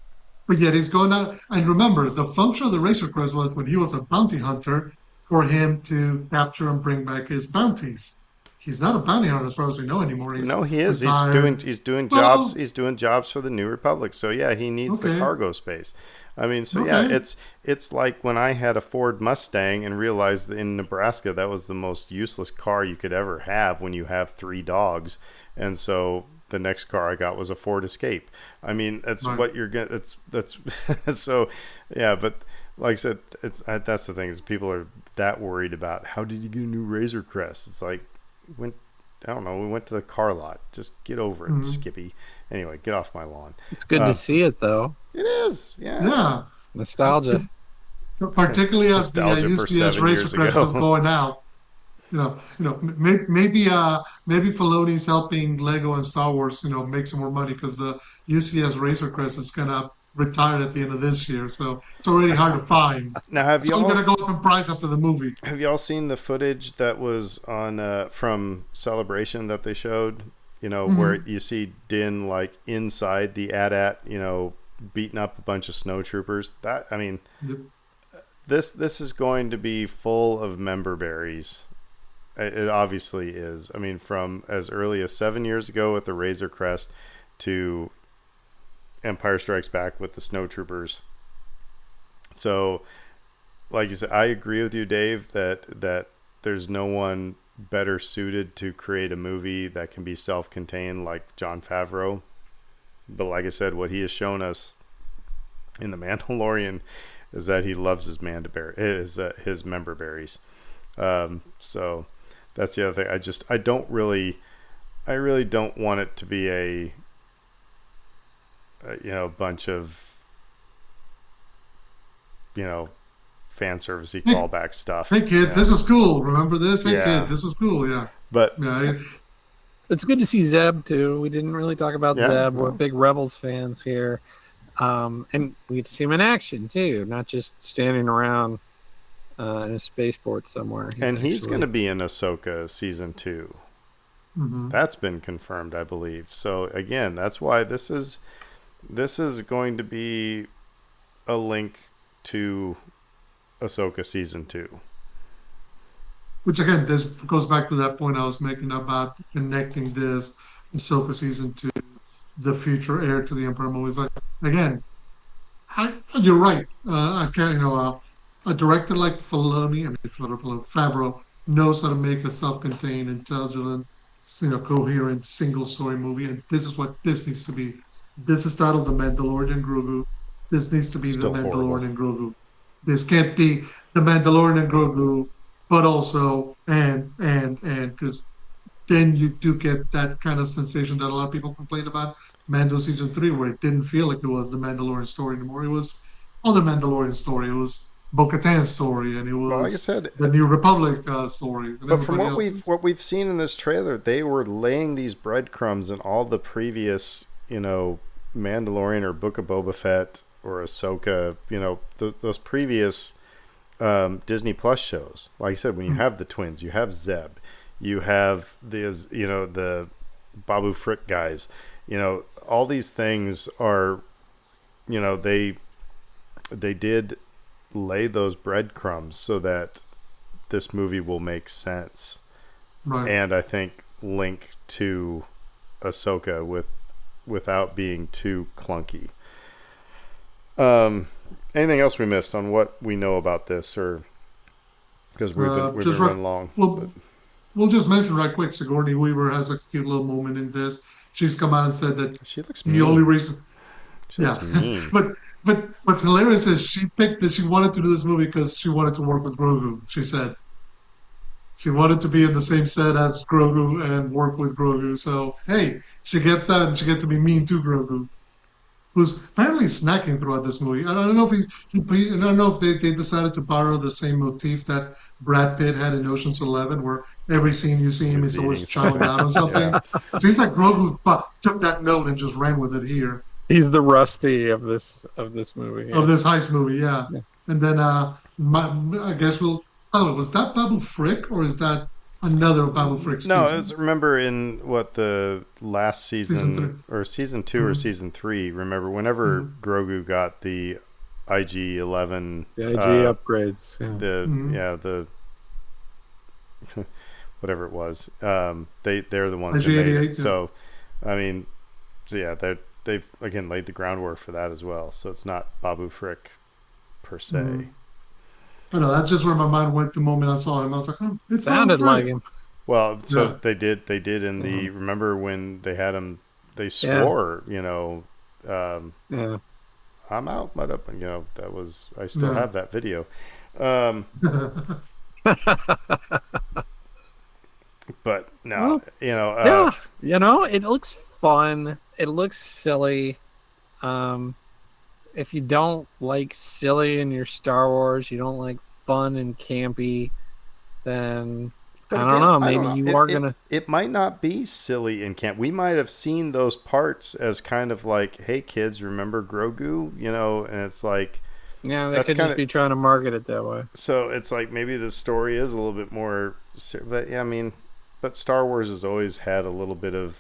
But yet he's going out. And remember, the function of the Razor Crest was when he was a bounty hunter for him to capture and bring back his bounties. He's not a bounty hunter as far as we know anymore. No, he is. He's doing jobs. He's doing jobs for the New Republic. So yeah, he needs the cargo space. I mean, so yeah, Okay. it's like when I had a Ford Mustang and realized that in Nebraska that was the most useless car you could ever have when you have 3 dogs, and so the next car I got was a Ford Escape. I mean, that's Right. what you're getting. That's so yeah, but like I said, that's the thing is people are that worried about how did you get a new Razor Crest? It's like went I don't know. We went to the car lot. Just get over it, Mhm. Skippy. Anyway, get off my lawn. It's good to Uh, see it though. it is, yeah. Yeah. Nostalgia. Particularly as the Nostalgia for UCS 7 Razor years Crests are ago. going out. Maybe Filoni's helping Lego and Star Wars, make some more money because the UCS Razor Crest is gonna retire at the end of this year, so it's already hard to find. Now, It's only gonna go up in price after the movie. have y'all seen the footage that was on from Celebration that they showed? You know, where Hmm. you see Din like inside the AT-AT, beating up a bunch of snowtroopers. That I mean, this is going to be full of member berries. It obviously is. I mean, from as early as 7 years ago with the Razor Crest to Empire Strikes Back with the snowtroopers. So, like you said, I agree with you, Dave, that there's no one better suited to create a movie that can be self-contained like Jon Favreau. But like I said, what he has shown us in the Mandalorian is that he loves his member berries. So that's the other thing. I really don't want it to be a bunch of fan servicey Hey, callback stuff. hey kid, this is cool. Remember this? Hey kid, Yeah, this is cool. Yeah, but yeah. It's good to see Zeb too. We didn't really talk about yeah, Zeb. We're well, big Rebels fans here. And we get to see him in action too, not just standing around in a spaceport somewhere. and he's going to Actually, be in Ahsoka season 2. Hmm. That's been confirmed, I believe. So again, that's why this is going to be a link to Ahsoka season 2. Which again, this goes back to that point I was making about connecting this Ahsoka season to the future heir to the Emperor movies. Like again, you're right. I can't, a director like Filoni, I mean, Favreau knows how to make a self-contained, intelligent, coherent single-story movie, and this is what this needs to be. This is titled The Mandalorian Grogu. This needs to be The Still horrible. Mandalorian Grogu. This can't be The Mandalorian Grogu, but also and because then you do get that kind of sensation that a lot of people complained about Mando season 3, where it didn't feel like it was the Mandalorian story anymore. It was other Mandalorian story. It was Bo-Katan's story, and it Well, like I was said, the New Republic story, and but from everybody what we've else's. what we've seen in this trailer, they were laying these breadcrumbs in all the previous, Mandalorian or Book of Boba Fett or Ahsoka, those previous Disney Plus shows. Like I said, when you have the twins, you have Zeb, you have the Babu Frick guys. All these things are, they did lay those breadcrumbs so that this movie will make sense, Right. and I think link to Ahsoka without being too clunky. Um, Anything else we missed on what we know about this, or because we've Just been right. running long, but Well, we'll just mention right quick. Sigourney Weaver has a cute little moment in this. She's come out and said that she looks the only mean. reason, She looks yeah, mean. but what's hilarious is she picked that she wanted to do this movie because she wanted to work with Grogu. She said she wanted to be in the same set as Grogu and work with Grogu. So hey, she gets that, and she gets to be mean to Grogu, who's apparently snacking throughout this movie. I don't know if I don't know if they decided to borrow the same motif that Brad Pitt had in Ocean's 11, where every scene you see He him was is eating always chowing something. down on Yeah. something. It seems like Grogu took that note and just ran with it here he's the Rusty of this movie. of Yeah. this heist movie, yeah. Yeah. And then I guess we'll. Oh, was that Babu Frick or is that another Babu Frick No, it was, species? remember in what the last Season season three. or season 2 or Mm-hmm. season 3. Remember whenever Mm-hmm. Grogu got the IG-11, The IG upgrades. Yeah. Mm-hmm. the whatever it was, they're the ones who made it. IG-88. Yeah. So, I mean, so yeah, they've again laid the groundwork for that as well. So it's not Babu Frick per se. Mm. I know that's just where my mind went the moment I saw him. I was like, oh, it's Babu Sounded like Frick. him. Well, so Yeah. they did in the remember when they had him, they Yeah. swore, you know, Yeah. I'm out, but up, you know, that was I still Yeah. have that video. Um, but no, Well, you know, yeah, you know, it looks fun. It looks silly. If you don't like silly in your Star Wars, you don't like fun and campy, then but I don't again, know. I don't Maybe know. you are gonna. It might not be silly in camp. We might have seen those parts as kind of like, hey kids, remember Grogu? You know, and it's like Yeah, they that's could kind just of be trying to market it that way. so it's like maybe the story is a little bit more, but yeah, I mean, but Star Wars has always had a little bit of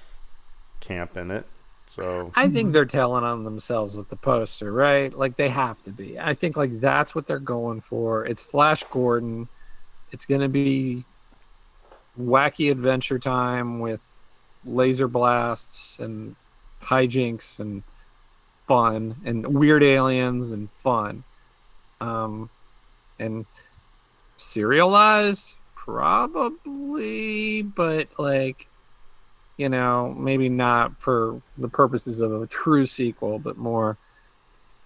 camp in it. So I think they're telling on themselves with the poster, right? Like they have to be. I think like that's what they're going for. It's Flash Gordon. It's gonna be wacky adventure time with laser blasts and hijinks and fun and weird aliens and fun. And serialized probably, but like, you know, maybe not for the purposes of a true sequel, but more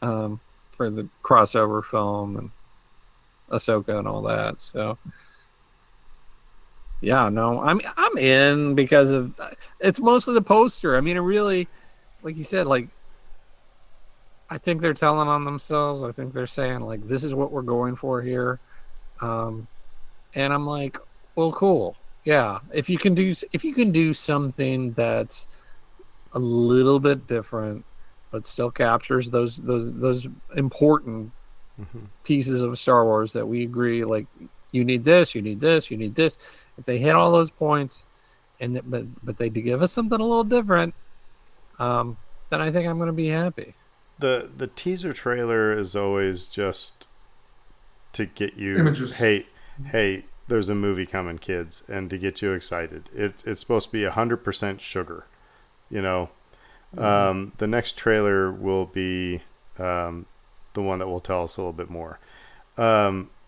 for the crossover film and Ahsoka and all that. So yeah, no, I'm in because of it's mostly the poster. I mean, it really, like you said, like I think they're telling on themselves. I think they're saying like this is what we're going for here, and I'm like, well, cool, yeah. If you can do something that's a little bit different, but still captures those important pieces of Star Wars that we agree like you need this, you need this, you need this. If they hit all those points, and but they do give us something a little different, then I think I'm going to be happy. the teaser trailer is always just to get you, Images. hey, there's a movie coming, kids, and to get you excited. It's supposed to be 100% sugar, you know. The next trailer will be the one that will tell us a little bit more.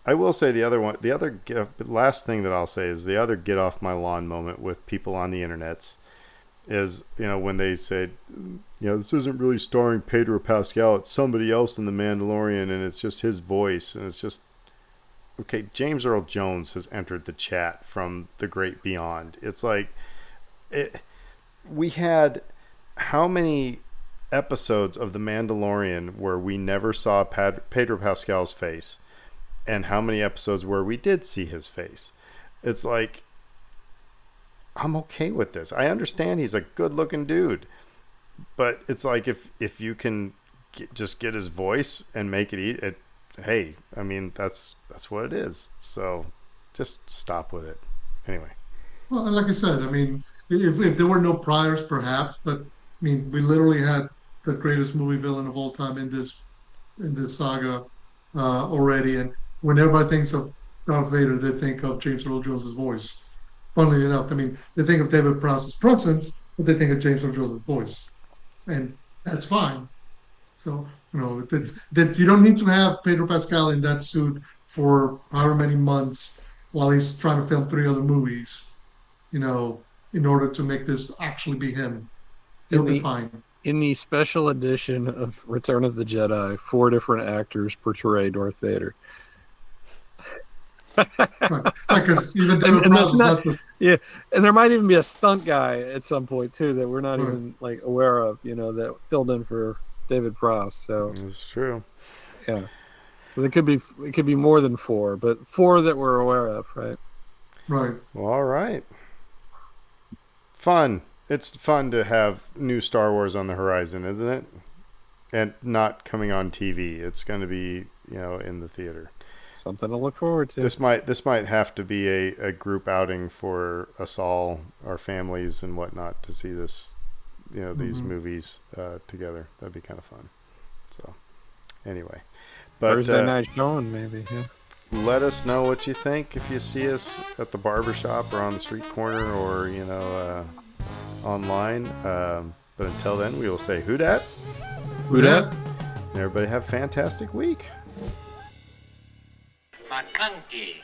I will say last thing that I'll say is the other get off my lawn moment with people on the internets is, you know, when they said, you know, this isn't really starring Pedro Pascal, it's somebody else in The Mandalorian and it's just his voice, and it's just, okay, James Earl Jones has entered the chat from the great beyond. It's like, we had how many episodes of The Mandalorian where we never saw Pedro Pascal's face, and how many episodes where we did see his face? It's like, I'm okay with this. I understand he's a good looking dude, but it's like if you can just get his voice and make it hey, I mean, that's what it is. So just stop with it. Anyway. Well, and like I said, I mean, if there were no priors, perhaps, but I mean, we literally had the greatest movie villain of all time in this saga already. And when everybody thinks of Darth Vader, they think of James Earl Jones's voice. Funnily enough, I mean, they think of David Prowse's presence, but they think of James Earl Jones's voice, and that's fine. So you know that you don't need to have Pedro Pascal in that suit for however many months while he's trying to film three other movies. You know, in order to make this actually be him, he'll In be the fine. in the special edition of Return of the Jedi, 4 different actors portray Darth Vader. Right. Because even David And Prowse that's is not, not this. yeah, and there might even be a stunt guy at some point too that we're not Right. even like aware of, you know, that filled in for David Prowse. So It's true. yeah, so it could be more than 4, but 4 that we're aware of, right? Right. Well, all right. Fun. It's fun to have new Star Wars on the horizon, isn't it? And not coming on TV. It's going to be, you know, in the theater. Something to look forward to. This might have to be a group outing for us all, our families and whatnot, to see this, you know, these movies together. That'd be kind of fun. So, anyway, but Thursday night showing, maybe. Yeah. let us know what you think if you see us at the barber shop or on the street corner or, you know, online. But until then, we will say who dat? Who dat? And everybody have a fantastic week. McConkey.